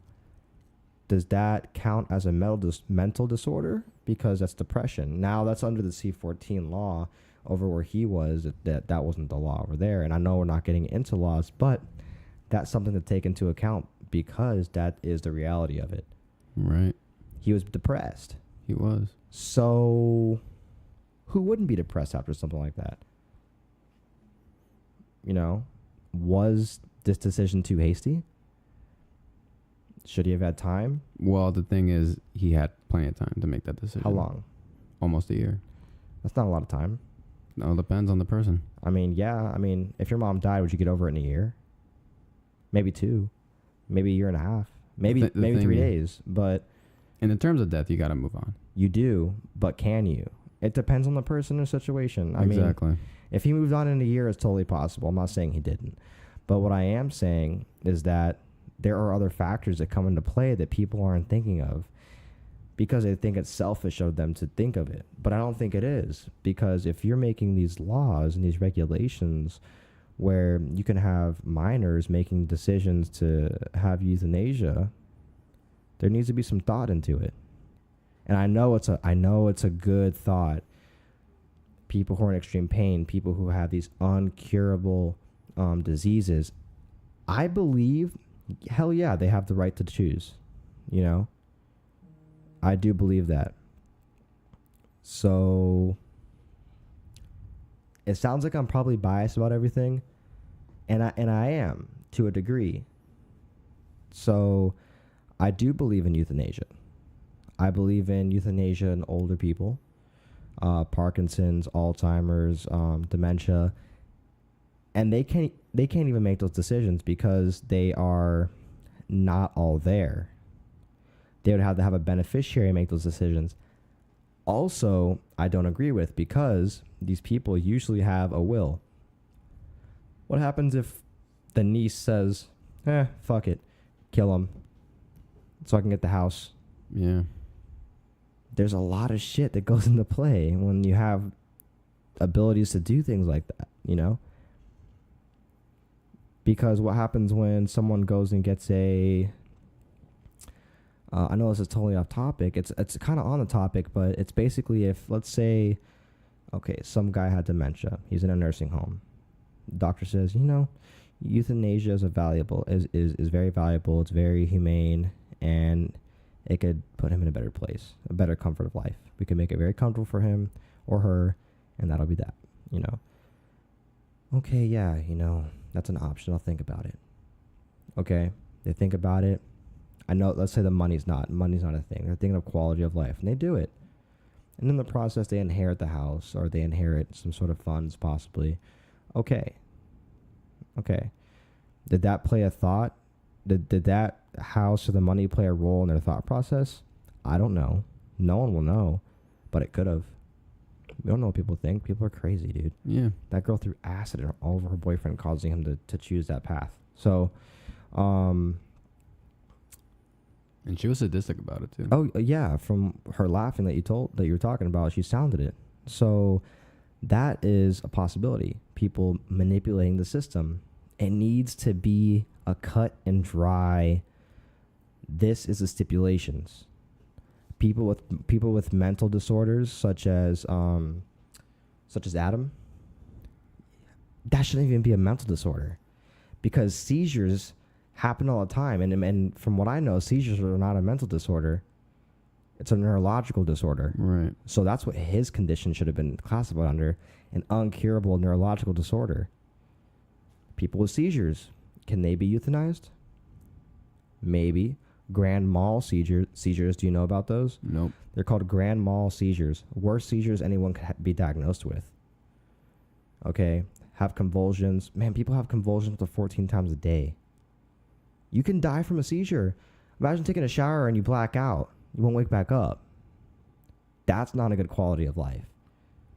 does that count as a mental disorder? Because that's depression. Now that's under the C-14 law over where he was. That wasn't the law over there. And I know we're not getting into laws, but that's something to take into account because that is the reality of it. Right. He was depressed. He was. So who wouldn't be depressed after something like that? You know, was this decision too hasty? Should he have had time? Well, the thing is, he had plenty of time to make that decision. How long? Almost a year. That's not a lot of time. No, it depends on the person. I mean, yeah. I mean, if your mom died, would you get over it in a year? Maybe 2. Maybe a year and a half. Maybe 3 days. But in the terms of death, you got to move on. You do, but can you? It depends on the person or situation. Exactly. I mean, if he moved on in a year, it's totally possible. I'm not saying he didn't. But what I am saying is that there are other factors that come into play that people aren't thinking of because they think it's selfish of them to think of it. But I don't think it is, because if you're making these laws and these regulations where you can have minors making decisions to have euthanasia, there needs to be some thought into it. And I know it's a good thought. People who are in extreme pain, people who have these uncurable diseases, I believe, hell yeah, they have the right to choose. You know, I do believe that. So it sounds like I'm probably biased about everything, and I am to a degree. So I do believe in euthanasia. I believe in euthanasia in older people, Parkinson's, Alzheimer's, dementia, and they can't even make those decisions because they are not all there. They would have to have a beneficiary make those decisions. Also, I don't agree with, because these people usually have a will. What happens if the niece says, fuck it, kill him so I can get the house? Yeah. There's a lot of shit that goes into play when you have abilities to do things like that, you know? Because what happens when someone goes and gets a... I know this is totally off topic. It's kind of on the topic, but it's basically if, let's say, okay, some guy had dementia. He's in a nursing home. The doctor says, you know, euthanasia is very valuable. It's very humane, and it could put him in a better place, a better comfort of life. We can make it very comfortable for him or her, and that'll be that, you know. Okay, yeah, you know, that's an option. I'll think about it. Okay, they think about it. I know, let's say money's not a thing. They're thinking of quality of life, and they do it. And in the process, they inherit the house, or they inherit some sort of funds, possibly. Okay. Did that play a thought? Did that house or the money play a role in their thought process? I don't know. No one will know, but it could have. We don't know what people think. People are crazy, dude. Yeah. That girl threw acid all over her boyfriend, causing him to choose that path. So, and she was sadistic about it too. Oh yeah, from her laughing that you were talking about, she sounded it. So That is a possibility. People manipulating the system. It needs to be a cut and dry. This is the stipulations. People with mental disorders, such as Adam, that shouldn't even be a mental disorder, because seizures happen all the time. And from what I know, seizures are not a mental disorder. It's a neurological disorder. Right. So that's what his condition should have been classified under, an uncurable neurological disorder. People with seizures, can they be euthanized? Maybe. Grand mal seizures, do you know about those? Nope. They're called grand mal seizures. Worst seizures anyone could be diagnosed with. Okay? Have convulsions. Man, people have convulsions up to 14 times a day. You can die from a seizure. Imagine taking a shower and you black out. You won't wake back up. That's not a good quality of life.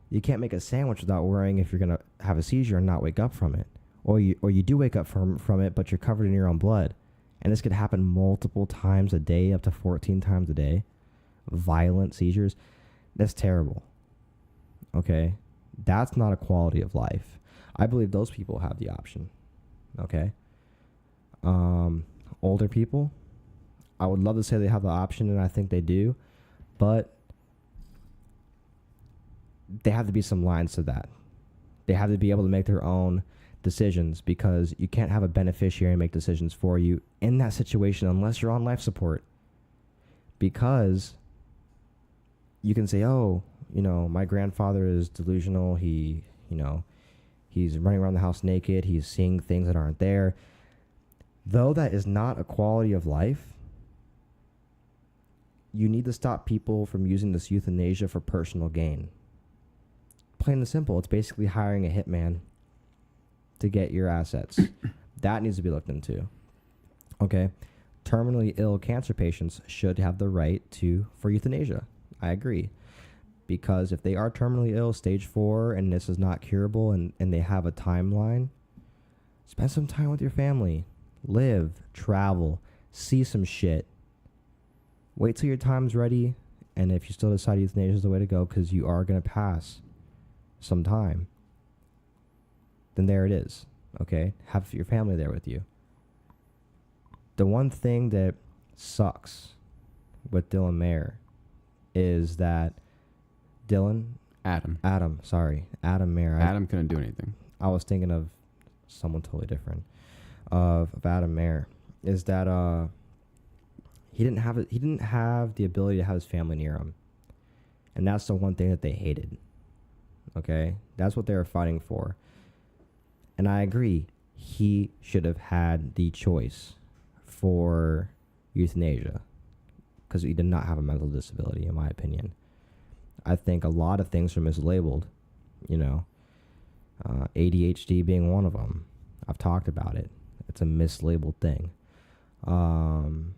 You can't make a sandwich without worrying if you're going to have a seizure and not wake up from it. Or you do wake up from it, but you're covered in your own blood. And this could happen multiple times a day, up to 14 times a day. Violent seizures. That's terrible. Okay? That's not a quality of life. I believe those people have the option. Okay? Older people, I would love to say they have the option, and I think they do. But there have to be some lines to that. They have to be able to make their own decisions, because you can't have a beneficiary make decisions for you in that situation unless you're on life support. Because you can say, oh, my grandfather is delusional. He's running around the house naked. He's seeing things that aren't there. Though that is not a quality of life, you need to stop people from using this euthanasia for personal gain. Plain and simple. It's basically hiring a hitman to get your assets. That needs to be looked into. Okay? Terminally ill cancer patients should have the right for euthanasia. I agree. Because if they are terminally ill, stage 4, and this is not curable, and they have a timeline, spend some time with your family. Live, travel, see some shit. Wait till your time's ready, and if you still decide euthanasia is the way to go, because you are going to pass some time, then there it is. Okay? Have your family there with you. The one thing that sucks with Dylan Mayer is that Adam Mayer. Adam couldn't do anything. I was thinking of someone totally different. Of Adam Mayer is that he didn't have the ability to have his family near him, and that's the one thing that they hated. Okay, that's what they were fighting for. And I agree, he should have had the choice for euthanasia, because he did not have a mental disability, in my opinion. I think a lot of things are mislabeled, ADHD being one of them. I've talked about it. It's a mislabeled thing. On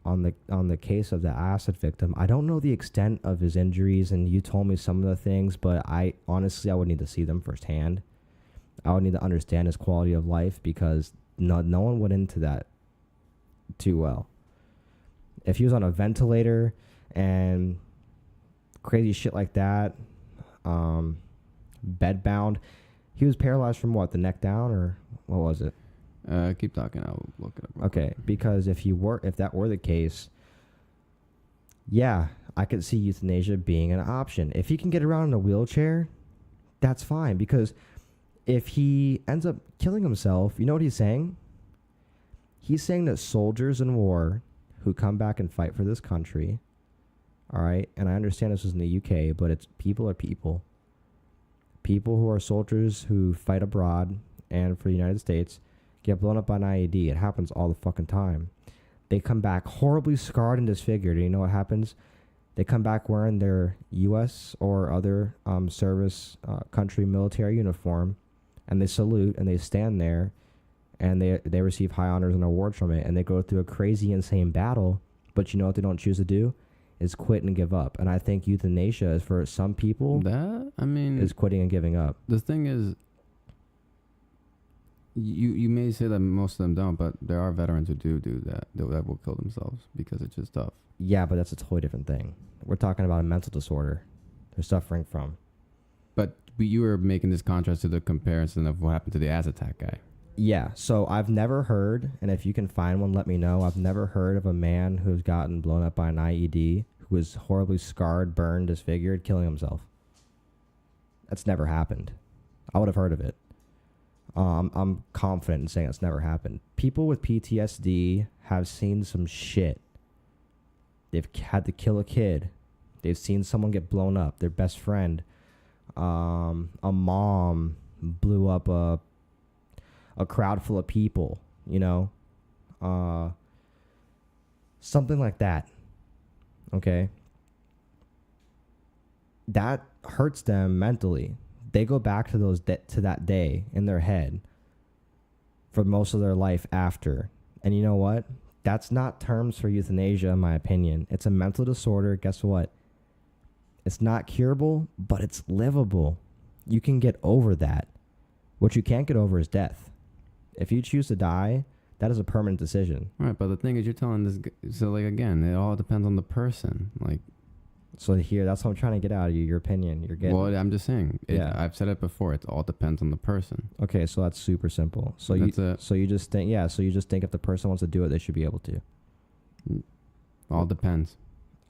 the case of the acid victim, I don't know the extent of his injuries, and you told me some of the things, but I would need to see them firsthand. I would need to understand his quality of life, because no one went into that too well. If he was on a ventilator and crazy shit like that, bedbound, he was paralyzed from what, the neck down, or what was it? Keep talking. I'll look it up. Okay, because if that were the case, yeah, I could see euthanasia being an option. If he can get around in a wheelchair, that's fine. Because if he ends up killing himself, you know what he's saying? He's saying that soldiers in war who come back and fight for this country, all right, and I understand this was in the UK, but it's people are people. People who are soldiers who fight abroad and for the United States get blown up by an IED. It happens all the fucking time. They come back horribly scarred and disfigured. And you know what happens? They come back wearing their U.S. or other service country military uniform, and they salute, and they stand there, and they receive high honors and awards from it, and they go through a crazy, insane battle. But you know what they don't choose to do? Is quit and give up. And I think euthanasia is, for some people, is quitting and giving up. The thing is, you may say that most of them don't, but there are veterans who do that will kill themselves because it's just tough. Yeah, but that's a totally different thing. We're talking about a mental disorder they're suffering from. But you were making this contrast to the comparison of what happened to the Aztec guy. Yeah, so I've never heard, and if you can find one, let me know. I've never heard of a man who's gotten blown up by an IED who was horribly scarred, burned, disfigured, killing himself. That's never happened. I would have heard of it. I'm confident in saying it's never happened. People with PTSD have seen some shit. They've had to kill a kid. They've seen someone get blown up. Their best friend. A mom blew up a crowd full of people, you know, something like that. Okay. That hurts them mentally. They go back to to that day in their head for most of their life after. And you know what? That's not terms for euthanasia, in my opinion. It's a mental disorder. Guess what? It's not curable, but it's livable. You can get over that. What you can't get over is death. If you choose to die, that is a permanent decision. Right, but the thing is, you're telling this. So, like, again, it all depends on the person. Like, so here, that's what I'm trying to get out of you. Your opinion. You're getting. Well, I'm just saying. Yeah. I've said it before. It all depends on the person. Okay, so that's super simple. So you just think, So you just think if the person wants to do it, they should be able to. All depends.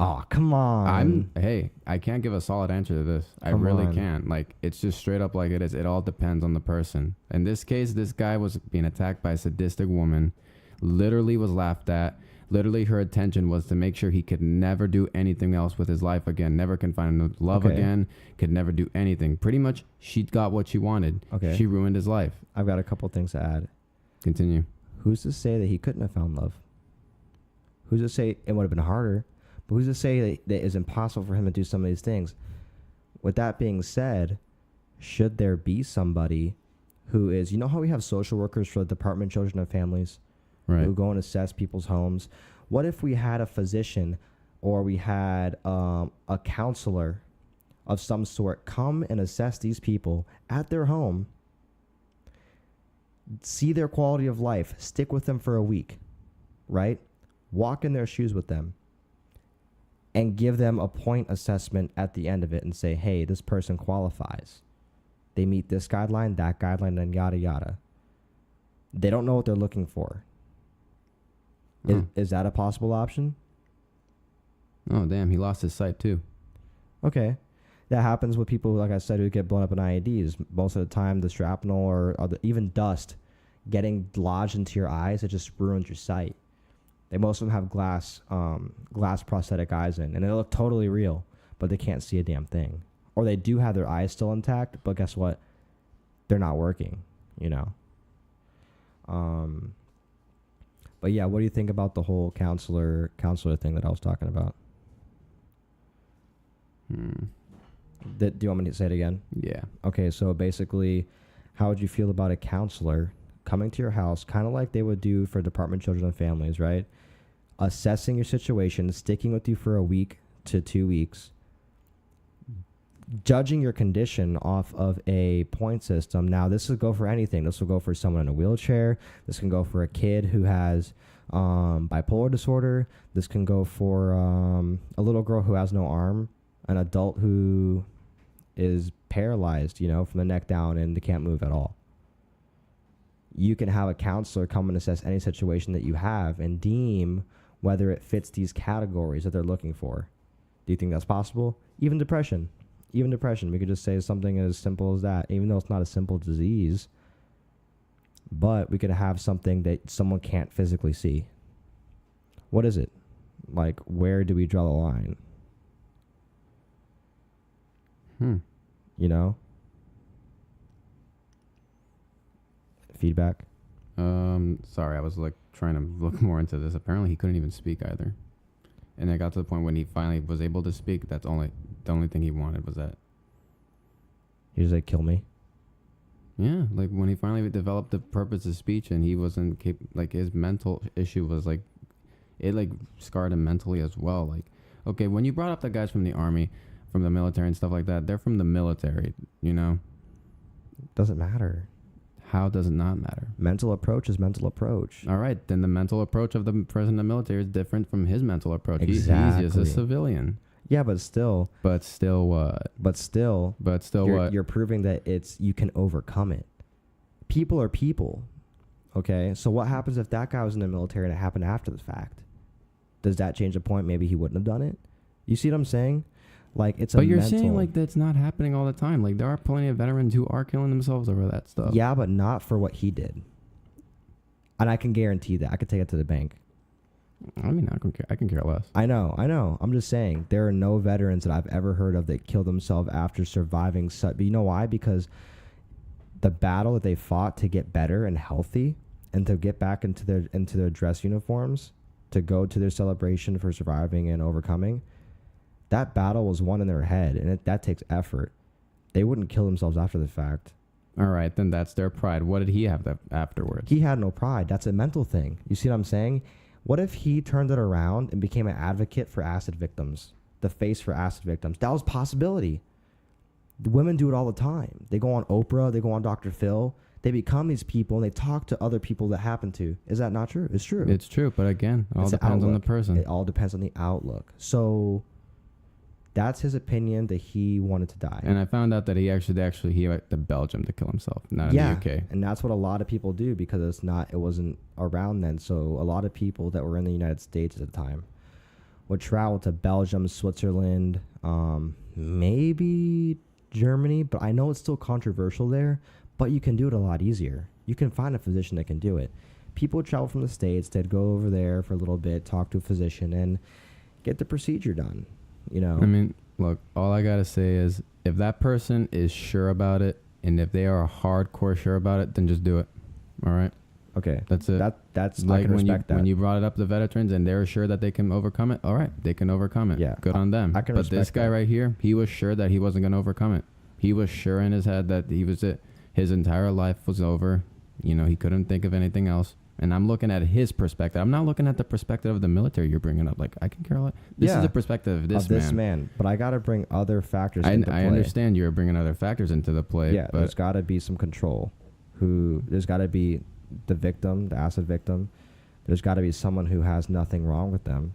Oh, come on. Hey, I can't give a solid answer to this. I really can't. Like, it's just straight up like it is. It all depends on the person. In this case, this guy was being attacked by a sadistic woman, literally was laughed at. Literally, her intention was to make sure he could never do anything else with his life again, never can find love again, could never do anything. Pretty much, she got what she wanted. Okay. She ruined his life. I've got a couple things to add. Continue. Who's to say that he couldn't have found love? Who's to say it would have been harder? But who's to say that it's impossible for him to do some of these things? With that being said, should there be somebody who is, you know how we have social workers for the Department of Children and Families, right, who go and assess people's homes? What if we had a physician or we had a counselor of some sort come and assess these people at their home, see their quality of life, stick with them for a week, right? Walk in their shoes with them, and give them a point assessment at the end of it and say, hey, this person qualifies. They meet this guideline, that guideline, and yada, yada. They don't know what they're looking for. Is that a possible option? Oh, damn. He lost his sight, too. Okay. That happens with people, like I said, who get blown up in IEDs. Most of the time, the shrapnel or even dust getting lodged into your eyes, it just ruins your sight. Most of them have glass prosthetic eyes in, and they look totally real, but they can't see a damn thing. Or they do have their eyes still intact, but guess what? They're not working, you know. But yeah, what do you think about the whole counselor thing that I was talking about? Do you want me to say it again? Yeah. Okay, so basically, how would you feel about a counselor coming to your house, kind of like they would do for Department of Children and Families, right? Assessing your situation, sticking with you for a week to 2 weeks, judging your condition off of a point system. Now, this will go for anything. This will go for someone in a wheelchair. This can go for a kid who has bipolar disorder. This can go for a little girl who has no arm, an adult who is paralyzed, you know, from the neck down and they can't move at all. You can have a counselor come and assess any situation that you have and deem whether it fits these categories that they're looking for. Do you think that's possible? Even depression. We could just say something as simple as that, even though it's not a simple disease. But we could have something that someone can't physically see. What is it? Like, where do we draw the line? You know? Feedback? Sorry, I was like trying to look more into this. Apparently he couldn't even speak either. And it got to the point when he finally was able to speak, the only thing he wanted was that. He was like, kill me? Yeah, like when he finally developed the purpose of speech and he wasn't like his mental issue was like, it like scarred him mentally as well. Like, okay, when you brought up the guys from the army, from the military and stuff like that, they're from the military, you know? Doesn't matter. How does it not matter? Mental approach is mental approach. All right, then the mental approach of the person in the military is different from his mental approach. Exactly. He's just a civilian. Yeah, but still. But still what? But still. But still you're, what? You're proving that you can overcome it. People are people. Okay, so what happens if that guy was in the military and it happened after the fact? Does that change the point? Maybe he wouldn't have done it. You see what I'm saying? Like, it's but you're saying like that's not happening all the time. Like, there are plenty of veterans who are killing themselves over that stuff. Yeah, but not for what he did. And I can guarantee that. I could take it to the bank. I mean, I can care less. I know. I'm just saying there are no veterans that I've ever heard of that killed themselves after surviving such. But you know why? Because the battle that they fought to get better and healthy and to get back into their dress uniforms, to go to their celebration for surviving and overcoming, that battle was won in their head, and that takes effort. They wouldn't kill themselves after the fact. All right, then that's their pride. What did he have afterwards? He had no pride. That's a mental thing. You see what I'm saying? What if he turned it around and became an advocate for acid victims, the face for acid victims? That was a possibility. The women do it all the time. They go on Oprah, they go on Dr. Phil, they become these people and they talk to other people that happen to. Is that not true? It's true. It's true, but again, it all depends on the person. It all depends on the outlook. So that's his opinion that he wanted to die. And I found out that he went to Belgium to kill himself, not in the UK. And that's what a lot of people do because it wasn't around then. So a lot of people that were in the United States at the time would travel to Belgium, Switzerland, maybe Germany, but I know it's still controversial there, but you can do it a lot easier. You can find a physician that can do it. People would travel from the States, they'd go over there for a little bit, talk to a physician, and get the procedure done. You know, I mean, look, all I gotta say is if that person is sure about it, and if they are hardcore sure about it, then just do it. All right. Okay. That's it. That's like I can respect that. When you brought it up, the veterans, and they're sure that they can overcome it. All right, they can overcome it. Yeah. Good on them. I can but respect this guy that. right here, he was sure that he wasn't gonna overcome it. He was sure in his head that he was it. His entire life was over. You know, he couldn't think of anything else. And I'm looking at his perspective. I'm not looking at the perspective of the military you're bringing up. Like, I can care less. This is the perspective of this man. But I got to bring other factors into play. I understand you're bringing other factors into the play. Yeah, but there's got to be some control. There's got to be the victim, the acid victim. There's got to be someone who has nothing wrong with them.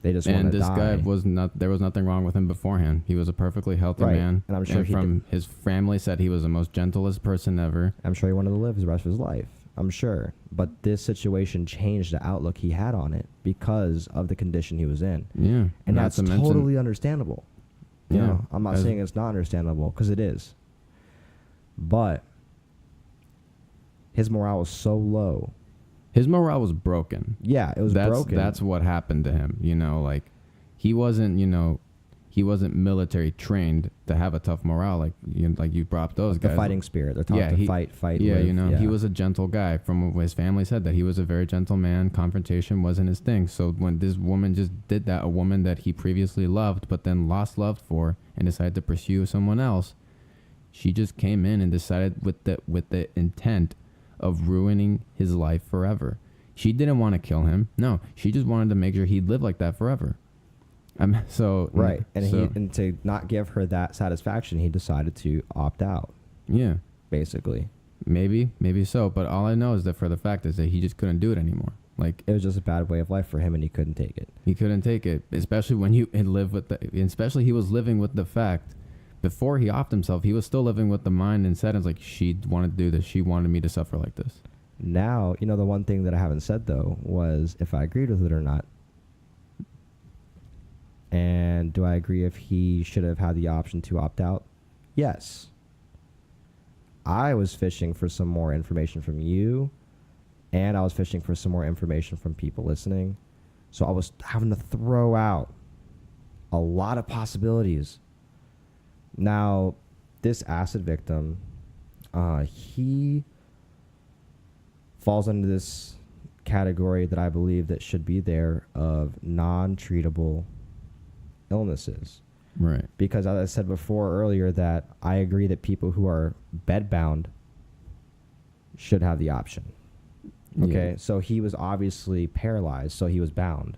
They just want to die. And this guy there was nothing wrong with him beforehand. He was a perfectly healthy man. And I'm sure his family said he was the most gentlest person ever. I'm sure he wanted to live the rest of his life. I'm sure. But this situation changed the outlook he had on it because of the condition he was in. Yeah. And that's totally understandable. You know, I'm not saying it's not understandable because it is. But his morale was so low. His morale was broken. Yeah, it was broken. That's what happened to him. You know, like he wasn't military trained to have a tough morale like you brought up those guys. The fighting spirit. They're taught to fight. Yeah, live. He was a gentle guy. From what his family said, that he was a very gentle man. Confrontation wasn't his thing. So when this woman just did that, a woman that he previously loved but then lost love for and decided to pursue someone else, she just came in and decided with the intent of ruining his life forever. She didn't want to kill him. No, she just wanted to make sure he'd live like that forever. And to not give her that satisfaction, he decided to opt out. Yeah, basically. Maybe so. But all I know is that for the fact is that he just couldn't do it anymore. Like it was just a bad way of life for him, and he couldn't take it. He couldn't take it, especially when he especially he was living with the fact. Before he offed himself, he was still living with the mind and said, like, she wanted to do this. She wanted me to suffer like this. Now, the one thing that I haven't said, though, was if I agreed with it or not. And do I agree if he should have had the option to opt out? Yes. I was fishing for some more information from you, and I was fishing for some more information from people listening. So I was having to throw out a lot of possibilities. Now, this acid victim, he falls under this category that I believe that should be there of non-treatable illnesses. Right. Because as I said before earlier that I agree that people who are bedbound should have the option. Okay, so he was obviously paralyzed, so he was bound.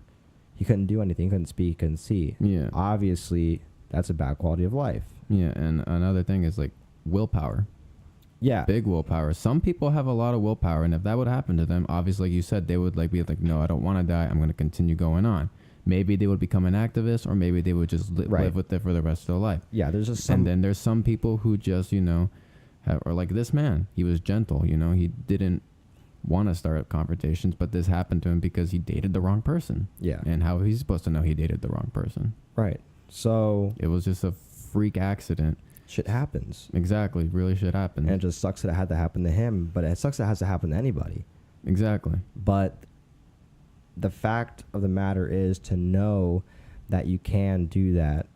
He couldn't do anything, he couldn't speak, couldn't see. Yeah. Obviously, that's a bad quality of life. Yeah, and another thing is like willpower. Yeah. Big willpower. Some people have a lot of willpower, and if that would happen to them, obviously, like you said, they would be like, no, I don't want to die. I'm going to continue going on. maybe they would become an activist, or maybe they would just live with it for the rest of their life. Yeah, there's just some. And then there's some people who just, you know, or like this man, he was gentle, you know, he didn't want to start confrontations, but this happened to him because he dated the wrong person. Yeah. And how he's supposed to know he dated the wrong person? Right. So it was just a freak accident. Shit happens. Exactly. Really shit happened. And it just sucks that it had to happen to him, but it sucks that it has to happen to anybody. Exactly. But the fact of the matter is to know that you can do that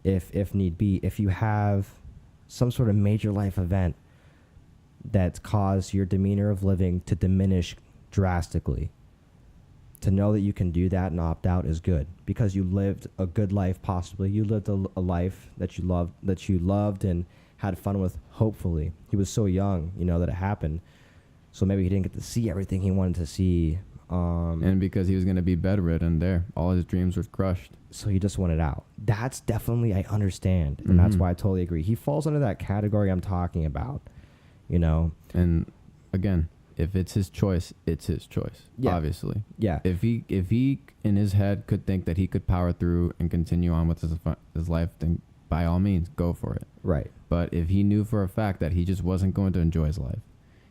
if need be. If you have some sort of major life event that's caused your demeanor of living to diminish drastically, to know that you can do that and opt out is good, because you lived a good life. Possibly you lived a life that you loved and had fun with. Hopefully he was so young, you know, that it happened, so maybe he didn't get to see everything he wanted to see, and because he was going to be bedridden there, all his dreams were crushed, so he just wanted out. That's definitely, I understand, and that's why I totally agree. He falls under that category I'm talking about, you know. And again, if it's his choice, it's his choice. Yeah. Obviously. Yeah. If he in his head could think that he could power through and continue on with his life, then by all means, go for it. Right. But if he knew for a fact that he just wasn't going to enjoy his life,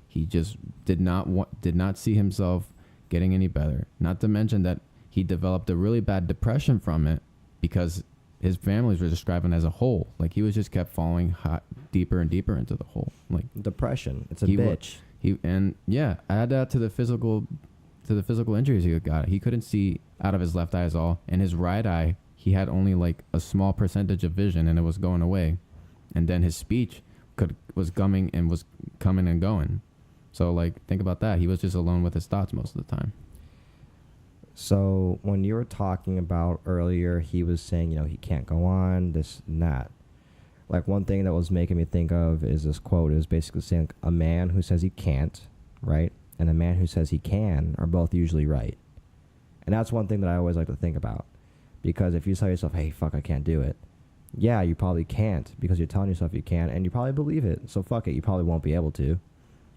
he just did not see himself getting any better. Not to mention that he developed a really bad depression from it, because his families were describing as a hole. Like, he was just kept falling deeper and deeper into the hole. Like, depression. It's a bitch. Add that to the physical injuries he got. He couldn't see out of his left eye at all, and his right eye, he had only like a small percentage of vision, and it was going away. And then his speech was coming and going. So like, think about that. He was just alone with his thoughts most of the time. So when you were talking about earlier, he was saying, you know, he can't go on, this and that. Like, one thing that was making me think of is this quote. It was basically saying a man who says he can't, right, and a man who says he can are both usually right. And that's one thing that I always like to think about. Because if you tell yourself, hey, fuck, I can't do it. Yeah, you probably can't, because you're telling yourself you can, and you probably believe it. So fuck it, you probably won't be able to.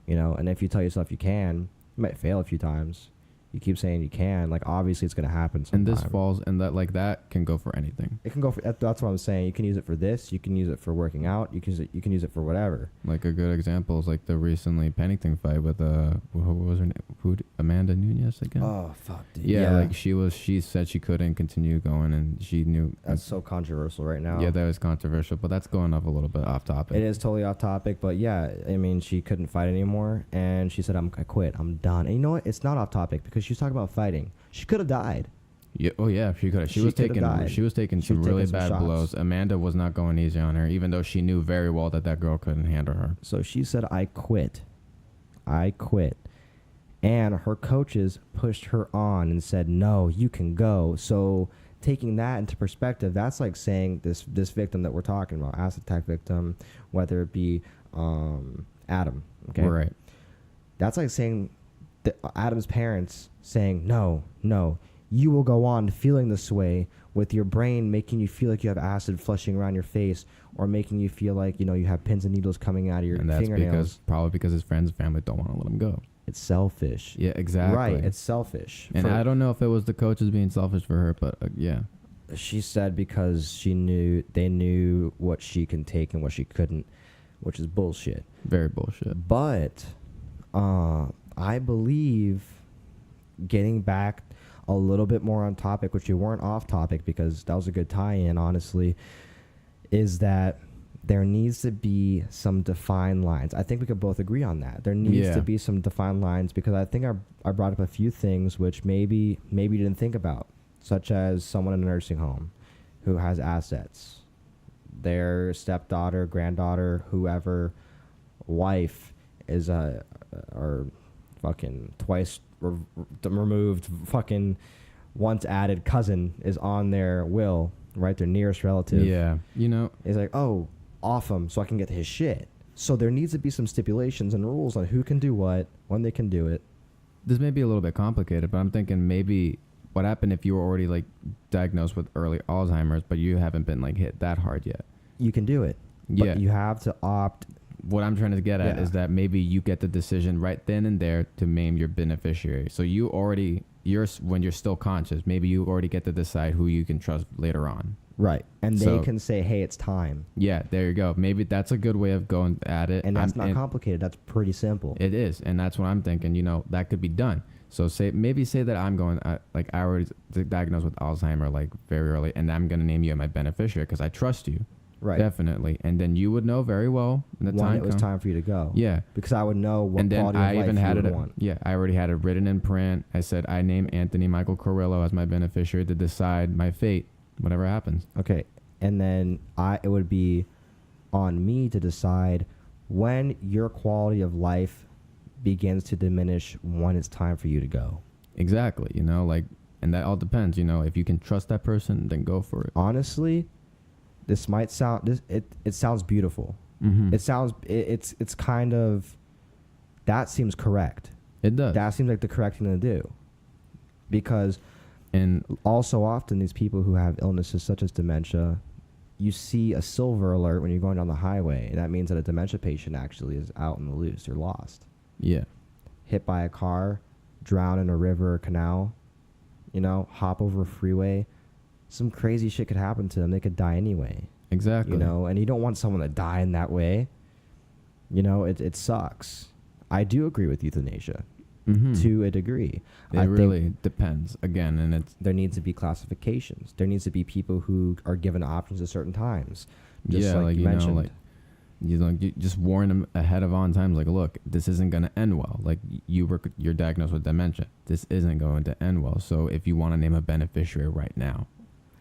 You know, and if you tell yourself you can, you might fail a few times. You keep saying you can, like, obviously it's going to happen sometime. And this falls, and that can go for anything. It can go for, that's what I'm saying. You can use it for this. You can use it for working out. You can use it for whatever. Like, a good example is like the recently Pennington fight with what was her name? Amanda Nunes again? Oh, fuck, dude. Yeah, like she said she couldn't continue going, and she knew. That's so controversial right now. Yeah, that is controversial, but that's going off a little bit off topic. It is totally off topic, but yeah, I mean, she couldn't fight anymore, and she said, I quit. I'm done. And you know what? It's not off topic, because she's talking about fighting. She could have died. Yeah. Oh yeah, she could have. She was taking some really bad blows. Amanda was not going easy on her, even though she knew very well that girl couldn't handle her. So she said, I quit. And her coaches pushed her on and said, no, you can go. So taking that into perspective, that's like saying this victim that we're talking about, acid attack victim, whether it be Adam. Okay. Right. That's like saying Adam's parents saying, no, you will go on feeling this way, with your brain making you feel like you have acid flushing around your face, or making you feel like, you know, you have pins and needles coming out of your fingernails. And that's probably because his friends and family don't want to let him go. It's selfish. Yeah, exactly. Right, it's selfish. And I don't know if it was the coaches being selfish for her, but yeah. She said because they knew what she can take and what she couldn't, which is bullshit. Very bullshit. But I believe, getting back a little bit more on topic, which you weren't off topic because that was a good tie-in, honestly, is that there needs to be some defined lines. I think we could both agree on that. There needs to be some defined lines, because I think I brought up a few things which maybe you didn't think about, such as someone in a nursing home who has assets. Their stepdaughter, granddaughter, whoever, wife is or fucking twice removed, fucking once added cousin is on their will, right? Their nearest relative. Yeah, you know, it's like, oh, off him so I can get his shit. So there needs to be some stipulations and rules on who can do what, when they can do it. This may be a little bit complicated, but I'm thinking maybe what happened if you were already like diagnosed with early Alzheimer's, but you haven't been like hit that hard yet. You can do it. Yeah. But you have to opt. What I'm trying to get at is that maybe you get the decision right then and there to name your beneficiary. So you already when you're still conscious, maybe you already get to decide who you can trust later on. Right. And So- they can say, hey, it's time. Yeah, there you go. Maybe that's a good way of going at it. And that's not complicated. That's pretty simple. It is, and that's what I'm thinking. That could be done. So say that I'm going like I already diagnosed with Alzheimer like very early, and I'm gonna name you as my beneficiary because I trust you. Right. Definitely. And then you would know very well when the time it was time for you to go. Yeah. Because I would know what And then quality I of life even had you would it. want. Yeah, I already had it written in print. I said I name Anthony Michael Carrillo as my beneficiary to decide my fate, whatever happens. Okay. And then it would be on me to decide when your quality of life begins to diminish, when it's time for you to go. Exactly. And that all depends. If you can trust that person, then go for it. Honestly, this might sound it sounds beautiful. Mm-hmm. It sounds it's kind of, that seems correct. It does. That seems like the correct thing to do. Because And also often these people who have illnesses such as dementia, you see a silver alert when you're going down the highway, and that means that a dementia patient actually is out in the loose. They're lost. yeah. Hit by a car, drown in a river or canal, hop over a freeway. Some crazy shit could happen to them. They could die anyway. Exactly. And you don't want someone to die in that way. It sucks. I do agree with euthanasia Mm-hmm. to a degree. It really depends. Again, and There needs to be classifications. There needs to be people who are given options at certain times. Just like you mentioned. You just warn them ahead of on times. Like, look, this isn't going to end well. Like you're diagnosed with dementia. This isn't going to end well. So if you want to name a beneficiary right now,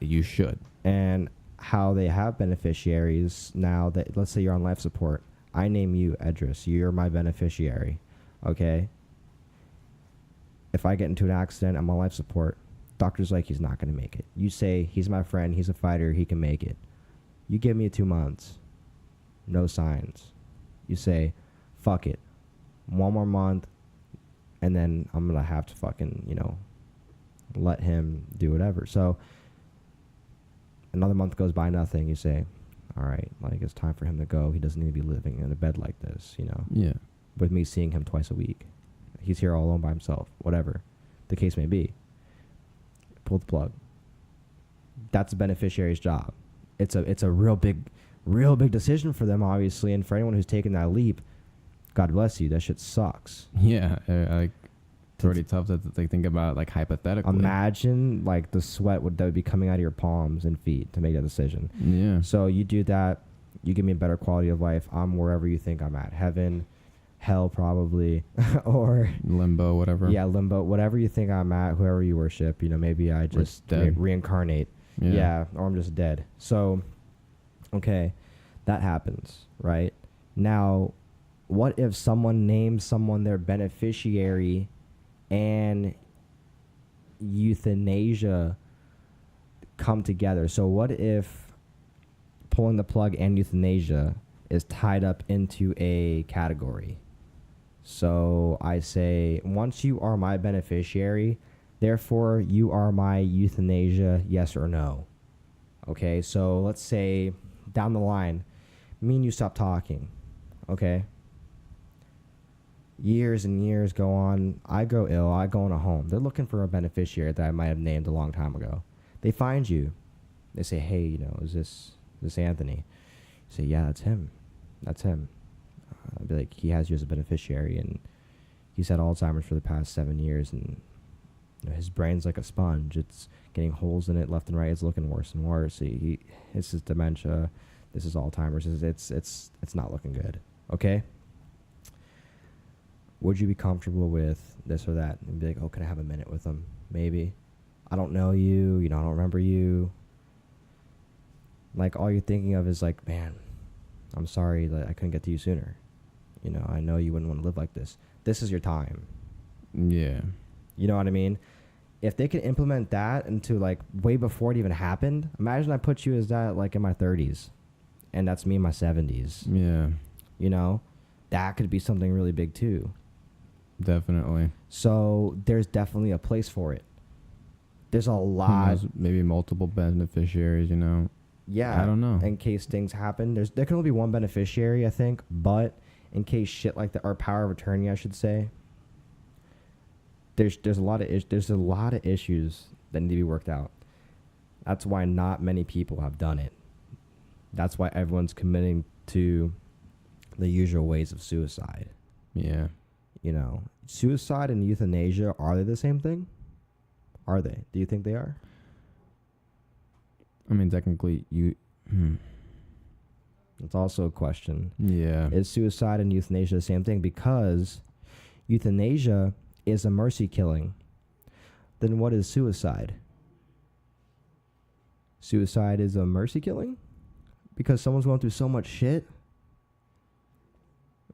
you should. And how they have beneficiaries now, that let's say you're on life support. I name you Edris. You're my beneficiary. Okay. If I get into an accident, I'm on life support. Doctor's like, he's not going to make it. You say, he's my friend. He's a fighter. He can make it. You give me 2 months. No signs. You say, fuck it. 1 more month. And then I'm going to have to fucking, let him do whatever. So another month goes by, nothing. You say, all right, it's time for him to go. He doesn't need to be living in a bed like this, Yeah. with me seeing him twice a week. He's here all alone by himself, whatever the case may be. Pull the plug. That's a beneficiary's job. It's a real big decision for them, obviously, and for anyone who's taken that leap, God bless you. That shit sucks. Yeah. It's already tough to think about, hypothetically. Imagine the sweat that would be coming out of your palms and feet to make that decision. Yeah. So you do that. You give me a better quality of life. I'm wherever you think I'm at. Heaven, hell, probably, or limbo, whatever. Yeah, limbo, whatever you think I'm at, whoever you worship. Maybe I just reincarnate. Yeah, or I'm just dead. So, okay, that happens, right? Now, what if someone names someone their beneficiary and euthanasia come together? So what if pulling the plug and euthanasia is tied up into a category? So I say, once you are my beneficiary, therefore you are my euthanasia, yes or no. Okay, so let's say down the line, me and you stop talking, okay? Years and years go on. I go ill. I go in a home. They're looking for a beneficiary that I might have named a long time ago. They find you. They say, hey, is this Anthony? You say, yeah, that's him. That's him. I'd be like, he has you as a beneficiary, and he's had Alzheimer's for the past 7 years, and his brain's like a sponge. It's getting holes in it left and right. It's looking worse and worse. This is dementia. This is Alzheimer's. It's not looking good. Okay? Would you be comfortable with this or that? And be like, oh, can I have a minute with him? Maybe. I don't know you. I don't remember you. All you're thinking of is man, I'm sorry that I couldn't get to you sooner. I know you wouldn't want to live like this. This is your time. Yeah. You know what I mean? If they can implement that into way before it even happened, imagine I put you as that in my 30s, and that's me in my 70s. Yeah. That could be something really big too. Definitely. So there's definitely a place for it. There's a lot. Maybe multiple beneficiaries, Yeah. I don't know. In case things happen. There can only be one beneficiary, I think, but in case shit like that, or power of attorney, I should say, there's a lot of issues that need to be worked out. That's why not many people have done it. That's why everyone's committing to the usual ways of suicide. Yeah. You know, suicide and euthanasia, are they the same thing? Are they? Do you think they are? I mean, technically, It's also a question. Yeah. Is suicide and euthanasia the same thing? Because euthanasia is a mercy killing. Then what is suicide? Suicide is a mercy killing? Because someone's going through so much shit?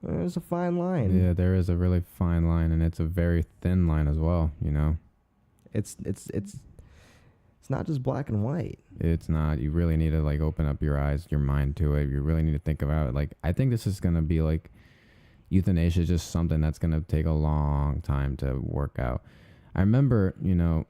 There's a fine line. Yeah, there is a really fine line, and it's a very thin line as well, you know? It's not just black and white. It's not. You really need to, like, open up your eyes, your mind to it. You really need to think about it. Like, I think this is going to be, like, euthanasia is just something that's going to take a long time to work out. I remember, you know,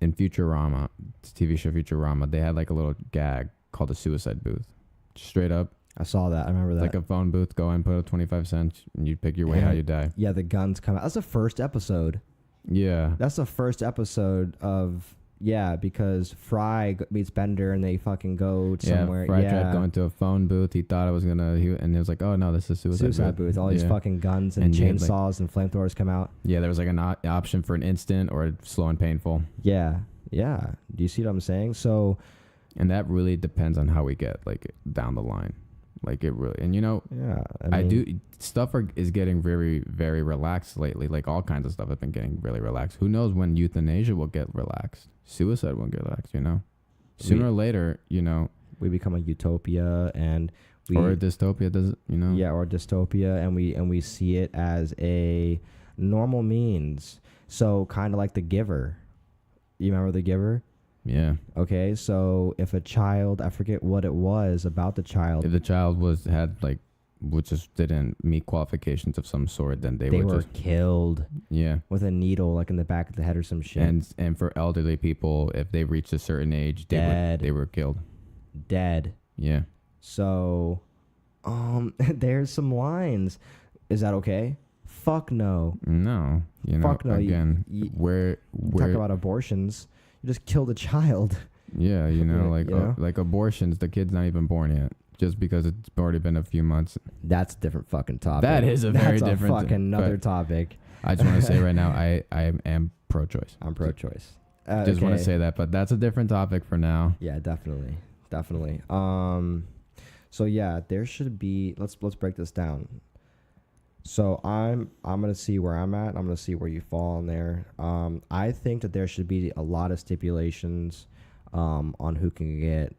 in Futurama, TV show Futurama, they had, like, a little gag called a suicide booth. Straight up. I saw that. I remember that. Like a phone booth. Go in, put up 25 cents, and you pick your way how you die. Yeah, the guns come out. That's the first episode. Yeah. That's the first episode of... Yeah, because Fry meets Bender and they fucking go somewhere. Fry tried going to a phone booth. He thought it was gonna, and he was like, "Oh no, this is suicide booth." All these fucking guns and chainsaws and flamethrowers come out. Yeah, there was like an option for an instant or slow and painful. Yeah. Do you see what I'm saying? So, and that really depends on how we get like down the line. Like it really, and you know, yeah, I do stuff is getting very, very relaxed lately. Like all kinds of stuff have been getting really relaxed. Who knows when euthanasia will get relaxed? Suicide won't get relaxed. You know, sooner or later, you know, we become a utopia or a dystopia. Does it? You know? Yeah, or a dystopia, and we see it as a normal means. So kind of like The Giver. You remember The Giver? Yeah. Okay, so if a child, I forget what it was about the child. If the child had like, which just didn't meet qualifications of some sort, then they were just killed. Yeah. With a needle like in the back of the head or some shit. And for elderly people, if they reached a certain age, they were killed. Dead. Yeah. So, there's some lines. Is that okay? Fuck no. No. You know. Fuck no. Again, we're talk about abortions. You just killed a child. Yeah, you know, like abortions, the kid's not even born yet, just because it's already been a few months. That's a different fucking topic. That is a very That's different. That's fucking another topic. I just want to say right now, I am pro-choice. I'm pro-choice. Just want to say that, but that's a different topic for now. Yeah, definitely. So yeah, there should be. Let's break this down. So I'm gonna see where I'm at. I'm gonna see where you fall in there. I think that there should be a lot of stipulations on who can get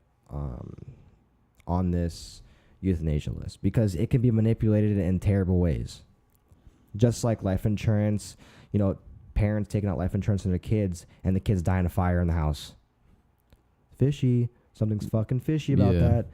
on this euthanasia list, because it can be manipulated in terrible ways. Just like life insurance, you know, parents taking out life insurance on their kids and the kids die in a fire in the house. Fishy. Something's fucking fishy about that.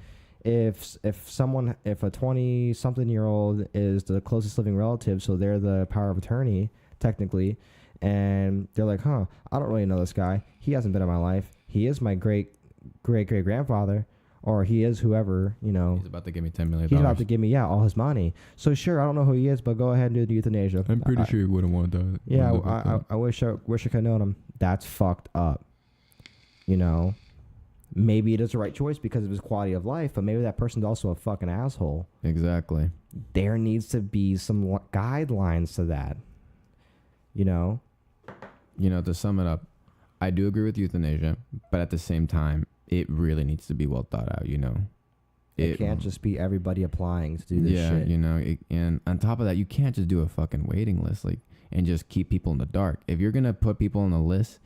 If a 20-something-year-old is the closest living relative, so they're the power of attorney, technically, and they're like, I don't really know this guy. He hasn't been in my life. He is my great-great-great-grandfather, or he is whoever, you know. He's about to give me $10 million. He's about to give me, all his money. So sure, I don't know who he is, but go ahead and do the euthanasia. I'm pretty sure he wouldn't want that. Yeah, I wish I could have known him. That's fucked up. You know? Maybe it is the right choice because of his quality of life, but maybe that person's also a fucking asshole. Exactly. There needs to be some guidelines to that. You know? You know, to sum it up, I do agree with euthanasia, but at the same time, it really needs to be well thought out, you know? It can't just be everybody applying to do this shit. Yeah, you know, and on top of that, you can't just do a fucking waiting list and just keep people in the dark. If you're going to put people on the list,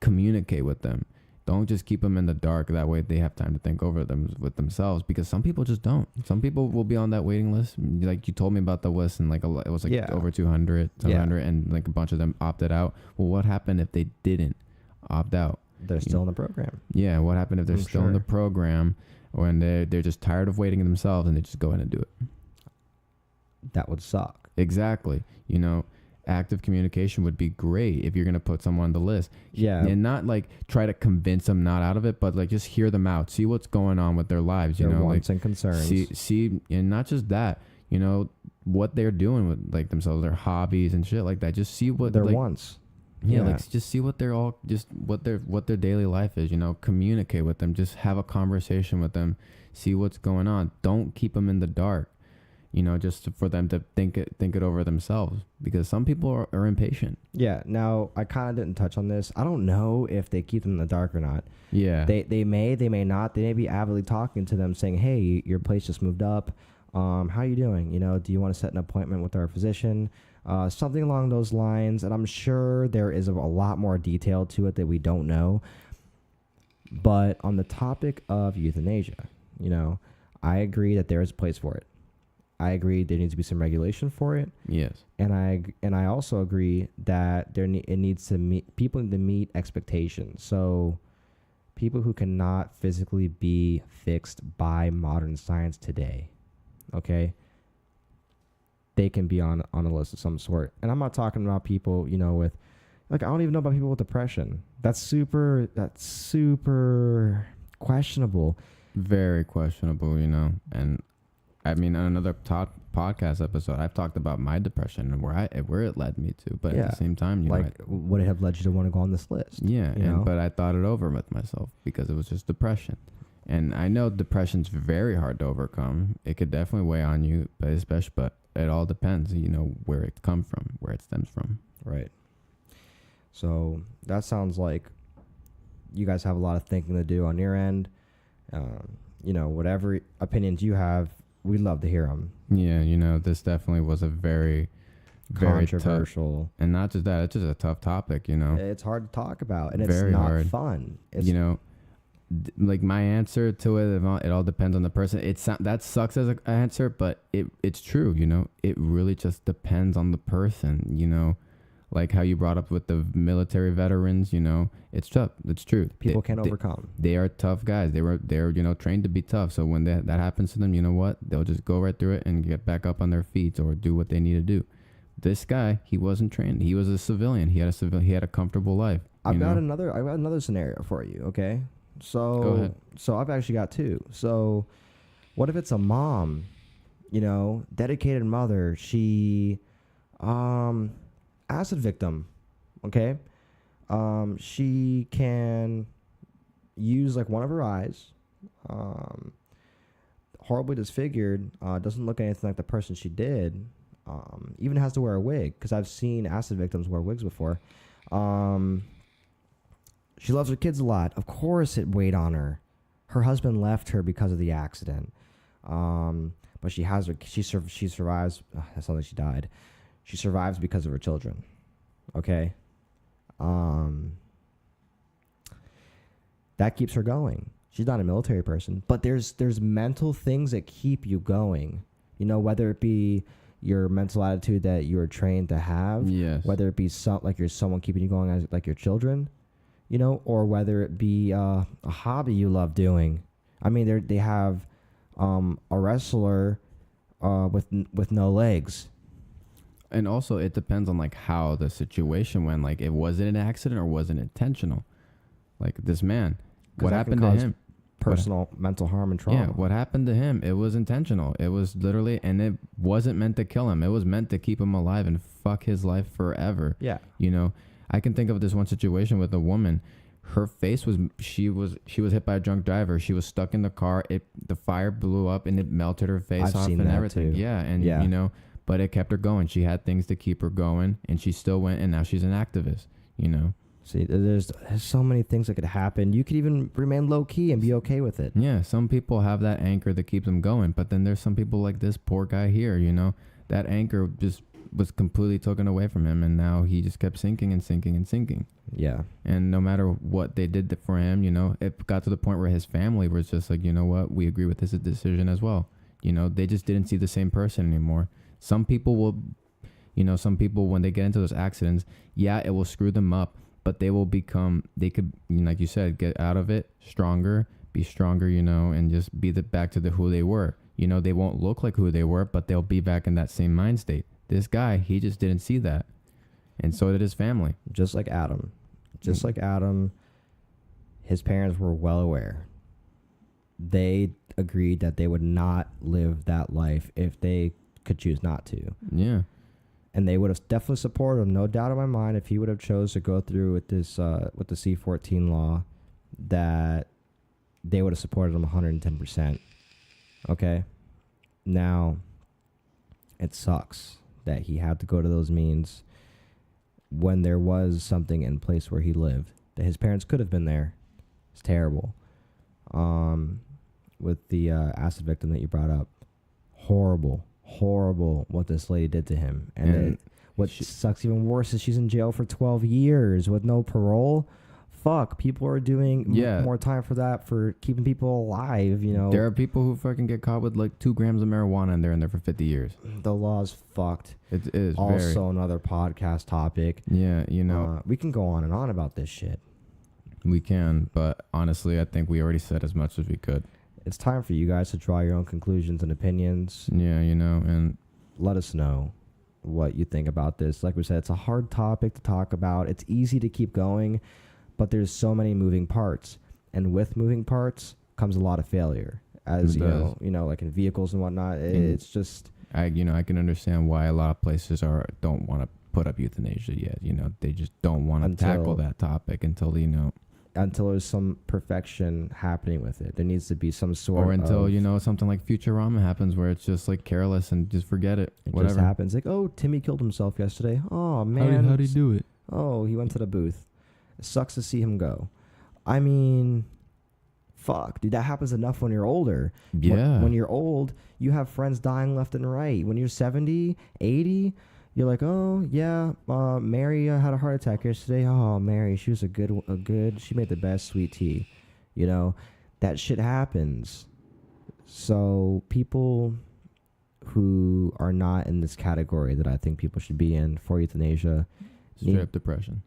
communicate with them. Don't just keep them in the dark. That way they have time to think over them with themselves, because some people just don't. Some people will be on that waiting list. Like you told me about the list, and it was over 200, and like a bunch of them opted out. Well, what happened if they didn't opt out? They're still in the program. Yeah, what happened if they're still in the program, or they're just tired of waiting themselves and they just go in and do it? That would suck. Exactly. You know, active communication would be great if you're going to put someone on the list. Yeah. And not try to convince them not out of it, but just hear them out. See what's going on with their lives, their wants and concerns. See, and not just that, you know, what they're doing with themselves, their hobbies and shit like that. Just see what their wants. Yeah, like just see what they're all, just what their daily life is, you know, communicate with them, just have a conversation with them, see what's going on. Don't keep them in the dark, you know, just for them to think it over themselves, because some people are impatient. Yeah. Now, I kind of didn't touch on this. I don't know if they keep them in the dark or not. Yeah. They may not. They may be avidly talking to them saying, hey, your place just moved up. How are you doing? You know, do you want to set an appointment with our physician? Something along those lines. And I'm sure there is a lot more detail to it that we don't know. But on the topic of euthanasia, you know, I agree that there is a place for it. I agree there needs to be some regulation for it. Yes. And I also agree that it needs to meet, people need to meet expectations. So people who cannot physically be fixed by modern science today, okay, they can be on a list of some sort. And I'm not talking about people, you know, with, like, I don't even know about people with depression. That's super questionable. Very questionable, you know. And I mean, on another podcast episode, I've talked about my depression and where it led me to. But at the same time, you know, would it have led you to want to go on this list? Yeah, but I thought it over with myself because it was just depression. And I know depression's very hard to overcome. It could definitely weigh on you, but it all depends, you know, where it comes from, where it stems from. Right. So that sounds like you guys have a lot of thinking to do on your end. You know, whatever opinions you have, we'd love to hear them. Yeah, you know, this definitely was a very controversial. Tough, and not just that, it's just a tough topic, you know. It's hard to talk about, and very it's not hard. fun. You know, like my answer to it all depends on the person. That sucks as an answer, but it's true, you know. It really just depends on the person, you know. Like how you brought up with the military veterans, you know, it's tough. It's true. People can't overcome. They are tough guys. They're you know, trained to be tough. So when that happens to them, you know what? They'll just go right through it and get back up on their feet or do what they need to do. This guy, he wasn't trained. He was a civilian. He had a comfortable life. I've got another scenario for you. Okay, so go ahead. So I've actually got two. So what if it's a mom, you know, dedicated mother? She, acid victim, okay? She can use like one of her eyes, horribly disfigured, doesn't look anything like the person she did, even has to wear a wig, because I've seen acid victims wear wigs before. She loves her kids a lot. Of course it weighed on her. Her husband left her because of the accident. But she survives. That's not like she died. She survives because of her children. Okay? That keeps her going. She's not a military person, but there's mental things that keep you going. You know, whether it be your mental attitude that you are trained to have, yes. Whether it be you're someone keeping you going as like your children, you know, or whether it be a hobby you love doing. I mean, they have a wrestler with no legs. And also, it depends on like how the situation went. Like, was it an accident or was it intentional? Like this man, what happened to him? Personal mental harm and trauma. Yeah, what happened to him? It was intentional. It was literally, and it wasn't meant to kill him. It was meant to keep him alive and fuck his life forever. Yeah. You know, I can think of this one situation with a woman. Her face was, she was hit by a drunk driver. She was stuck in the car. The fire blew up and it melted her face off and everything. Too. Yeah, and you know, but it kept her going. She had things to keep her going, and she still went. And now she's an activist. You know. See, there's so many things that could happen. You could even remain low key and be okay with it. Yeah, some people have that anchor that keeps them going, but then there's some people like this poor guy here. You know, that anchor just was completely taken away from him, and now he just kept sinking and sinking and sinking. Yeah. And no matter what they did for him, you know, it got to the point where his family was just like, you know what, we agree with this decision as well. You know, they just didn't see the same person anymore. Some people will, you know, when they get into those accidents, yeah, it will screw them up, but they could, like you said, get out of it be stronger, you know, and just be back to who they were. You know, they won't look like who they were, but they'll be back in that same mind state. This guy, he just didn't see that. And so did his family. Just like Adam, his parents were well aware. They agreed that they would not live that life if they could choose not to. Yeah. And they would have definitely supported him, no doubt in my mind, if he would have chose to go through with this with the C-14 law, that they would have supported him 110%. Okay? Now, it sucks that he had to go to those means when there was something in place where he lived, that his parents could have been there. It's terrible. With the acid victim that you brought up, horrible what this lady did to him. And what sucks even worse is she's in jail for 12 years with no parole. Fuck, people are doing more time for that, for keeping people alive, you know. There are people who fucking get caught with like 2 grams of marijuana and they're in there for 50 years. The law's fucked. It is also another podcast topic. Yeah, you know. We can go on and on about this shit. We can, but honestly, I think we already said as much as we could. It's time for you guys to draw your own conclusions and opinions. Yeah, you know, and let us know what you think about this. Like we said, it's a hard topic to talk about. It's easy to keep going, but there's so many moving parts, and with moving parts comes a lot of failure. As you know, like in vehicles and whatnot. It's just I can understand why a lot of places don't want to put up euthanasia yet. You know, they just don't want to tackle that topic until there's some perfection happening with it. There needs to be some sort of... Or until, something like Futurama happens where it's just like careless and just forget it. Whatever. Just happens. Like, oh, Timmy killed himself yesterday. Oh, man. How'd he do it? Oh, he went to the booth. It sucks to see him go. I mean, fuck, dude, that happens enough when you're older. Yeah. When you're old, you have friends dying left and right. When you're 70, 80... You're like, oh, yeah, Mary had a heart attack yesterday. Oh, Mary, she was she made the best sweet tea. You know, that shit happens. So people who are not in this category that I think people should be in for euthanasia. Straight up depression.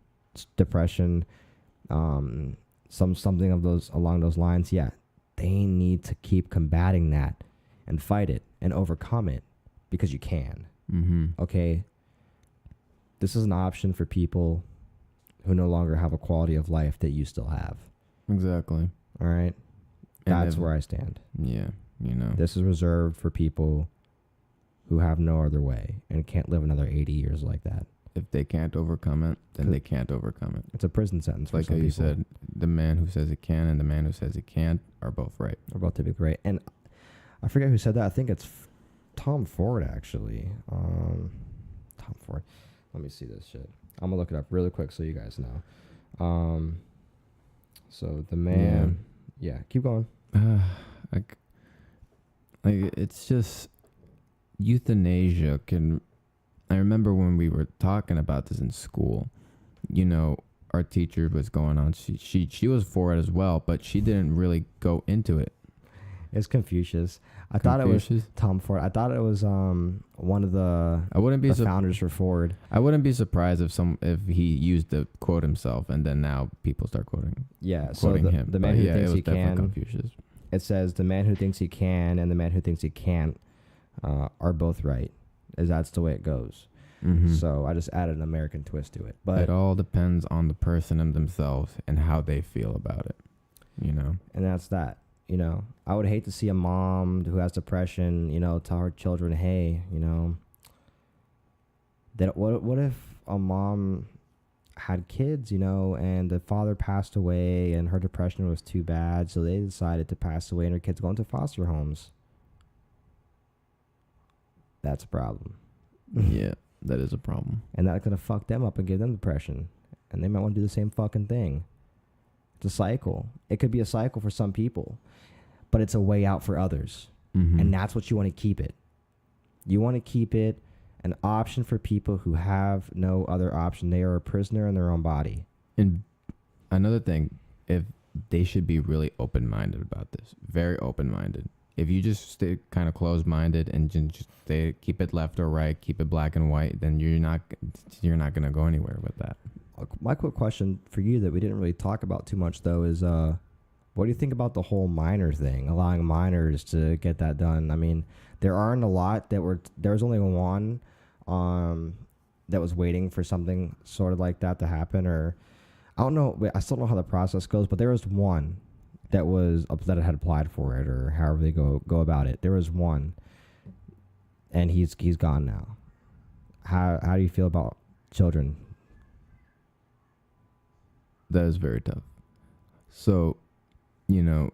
Something along those lines, yeah. They need to keep combating that and fight it and overcome it because you can. Mm-hmm. Okay? This is an option for people who no longer have a quality of life that you still have. Exactly. All right? That's where I stand. Yeah, This is reserved for people who have no other way and can't live another 80 years like that. If they can't overcome it, then they can't overcome it. It's a prison sentence for like some how you people. said, the man who says it can and the man who says it can't are both right. Are both typically right. And I forget who said that. I think it's Tom Ford, actually. Tom Ford. Let me see this shit. I'm going to look it up really quick so you guys know. So the man... Yeah, keep going. It's just... Euthanasia can... I remember when we were talking about this in school, our teacher was going on. She was for it as well, but she didn't really go into it. It's Confucius. I thought it was Tom Ford. I thought it was one of the founders for Ford. I wouldn't be surprised if he used the quote himself and then now people start quoting. Yeah, quoting him. The man who thinks he can. Confucius. It says the man who thinks he can and the man who thinks he can't are both right. That's the way it goes. Mm-hmm. So I just added an American twist to it. But it all depends on the person and themselves and how they feel about it. And that's that. I would hate to see a mom who has depression, tell her children, hey, that what if a mom had kids, and the father passed away and her depression was too bad, so they decided to pass away and her kids go into foster homes. That's a problem. Yeah, that is a problem. And that's going to fuck them up and give them depression. And they might want to do the same fucking thing. It's a cycle. It could be a cycle for some people, but it's a way out for others. Mm-hmm. And that's what you want to keep it. You want to keep it an option for people who have no other option. They are a prisoner in their own body. And another thing, if they should be really open-minded about this, very open-minded. If you just stay kind of closed-minded and just keep it left or right, keep it black and white, then you're not going to go anywhere with that. My quick question for you that we didn't really talk about too much, though, is what do you think about the whole minor thing, allowing minors to get that done? I mean, there aren't a lot there was only one that was waiting for something sort of like that to happen, or I don't know. I still don't know how the process goes, but there was one that had applied for it, or however they go about it. There was one, and he's gone now. How do you feel about children? That is very tough. So, you know,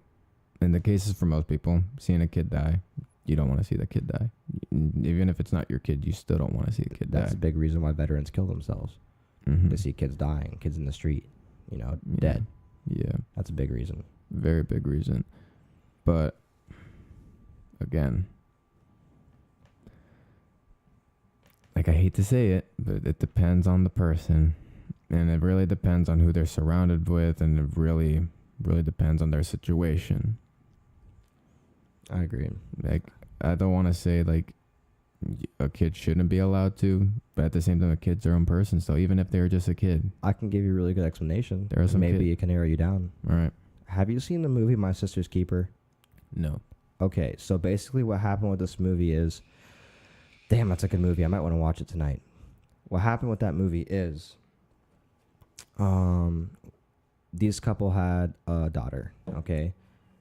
in the cases for most people, seeing a kid die, you don't want to see the kid die. Even if it's not your kid, you still don't want to see a kid die. That's a big reason why veterans kill themselves. Mm-hmm. To see kids dying, kids in the street, dead. Yeah. That's a big reason. Very big reason. But again, like, I hate to say it, but it depends on the person. And it really depends on who they're surrounded with, and it really, really depends on their situation. I agree. Like, I don't want to say, like, a kid shouldn't be allowed to, but at the same time, a kid's their own person. So even if they're just a kid, I can give you a really good explanation. There are some maybe it can narrow you down. all right. Have you seen the movie My Sister's Keeper? No. Okay, so basically what happened with this movie is, damn, that's a good movie. I might want to watch it tonight. What happened with that movie is, this couple had a daughter, okay?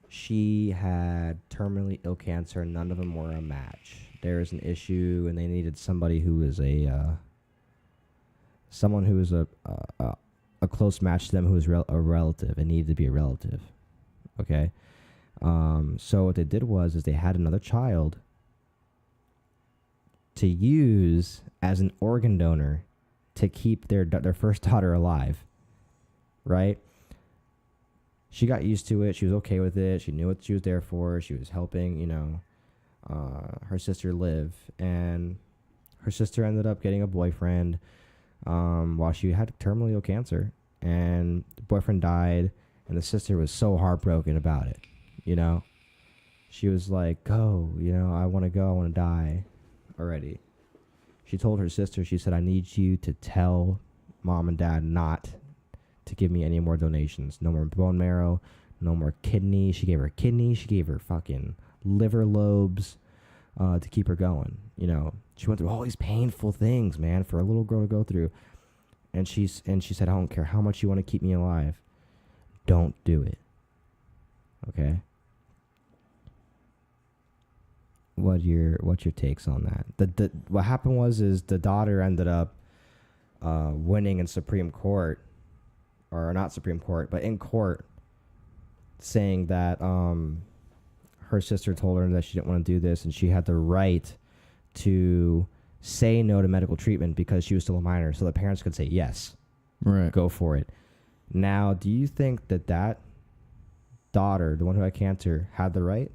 She had terminally ill cancer, and none of them were a match. There was an issue, and they needed somebody who was a close match to them, who was a relative. It needed to be a relative, okay? So what they did was they had another child to use as an organ donor to keep their first daughter alive, right? She got used to it. She was okay with it. She knew what she was there for. She was helping, her sister live. And her sister ended up getting a boyfriend while she had terminally ill cancer. And the boyfriend died, and the sister was so heartbroken about it, She was like, go, I want to go. I want to die already. She told her sister, she said, I need you to tell mom and dad not to give me any more donations. No more bone marrow, no more kidney. She gave her kidney. She gave her fucking liver lobes to keep her going. She went through all these painful things, man, for a little girl to go through. And she said, I don't care how much you want to keep me alive. Don't do it. Okay? What's your takes on that? What happened was the daughter ended up winning in Supreme Court, or not Supreme Court, but in court, saying that her sister told her that she didn't want to do this, and she had the right to say no to medical treatment because she was still a minor, so the parents could say yes, right, go for it. Now, do you think that daughter, the one who had cancer, had the right?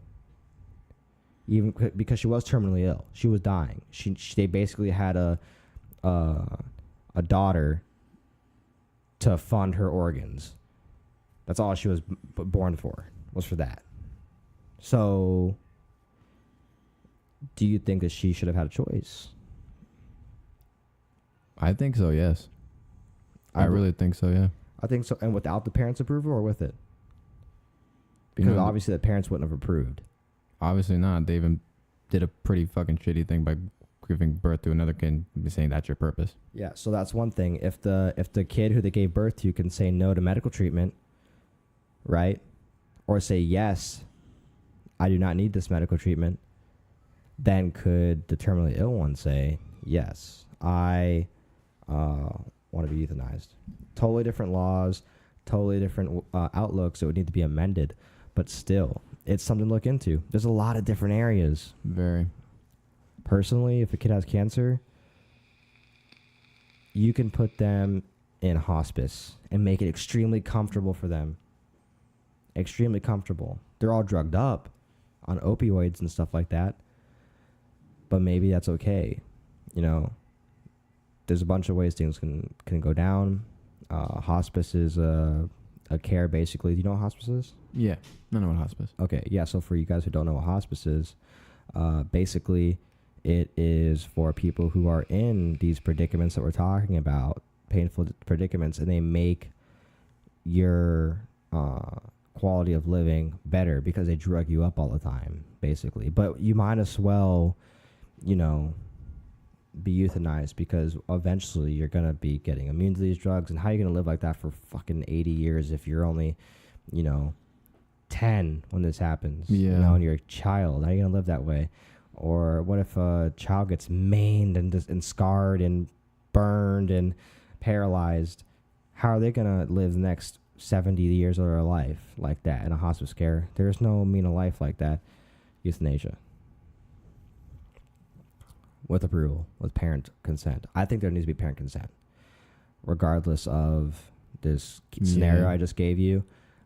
Even because she was terminally ill, she was dying. They basically had a daughter to fund her organs. That's all she was born for, was for that. So, do you think that she should have had a choice? I think so, yes. I really think so, yeah. I think so. And without the parents' approval, or with it? Because obviously the parents wouldn't have approved. Obviously not. They even did a pretty fucking shitty thing by giving birth to another kid and saying that's your purpose. Yeah, so that's one thing. If the kid who they gave birth to can say no to medical treatment, right? Or say, yes, I do not need this medical treatment, then could the terminally ill one say, yes, I want to be euthanized? Totally different laws, totally different outlooks. It would need to be amended. But still, it's something to look into. There's a lot of different areas. Very. Personally, if a kid has cancer, you can put them in hospice and make it extremely comfortable for them. Extremely comfortable. They're all drugged up on opioids and stuff like that. But maybe that's okay. There's a bunch of ways things can go down. Hospice is a care, basically. Do you know what hospice is? Yeah, I know what hospice. Okay, yeah, so for you guys who don't know what hospice is, basically it is for people who are in these predicaments that we're talking about, painful predicaments, and they make your quality of living better because they drug you up all the time, basically. But you might as well, be euthanized, because eventually you're going to be getting immune to these drugs. And how are you going to live like that for fucking 80 years if you're only, 10 when this happens? Yeah. And you're a child. How are you going to live that way? Or what if a child gets maimed and scarred and burned and paralyzed? How are they going to live the next 70 years of their life like that in a hospice care? There's no mean of life like that. Euthanasia. With approval, with parent consent. I think there needs to be parent consent. Regardless of this scenario I just gave you,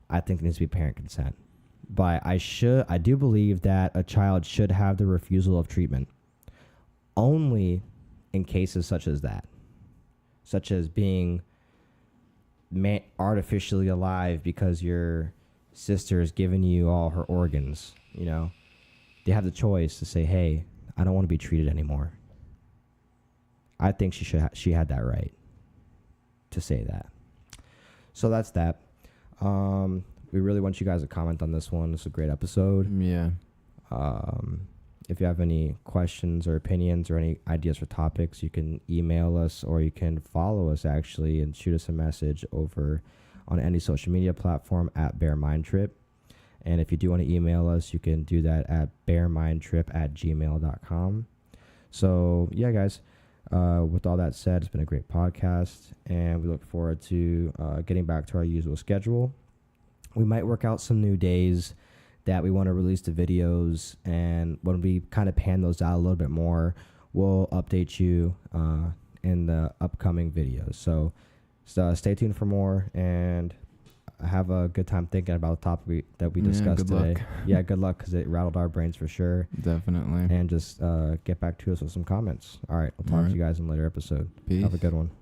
I think there needs to be parent consent. But I do believe that a child should have the refusal of treatment only in cases such as that, such as being artificially alive because your sister has given you all her organs. You know, they have the choice to say, "Hey, I don't want to be treated anymore." I think she had that right to say that. So that's that. We really want you guys to comment on this one. It's a great episode. Yeah. If you have any questions or opinions or any ideas for topics, you can email us or you can follow us actually and shoot us a message over on any social media platform at Bear Mind Trip. And if you do want to email us, you can do that at bearmindtrip@gmail.com. So yeah, guys, with all that said, it's been a great podcast and we look forward to getting back to our usual schedule. We might work out some new days that we want to release the videos, and when we kind of pan those out a little bit more, we'll update you in the upcoming videos. So stay tuned for more, and have a good time thinking about the topic that we discussed today. Luck. Yeah, good luck, because it rattled our brains for sure. Definitely. And just get back to us with some comments. All right, I'll talk to you guys in a later episode. Peace. Have a good one.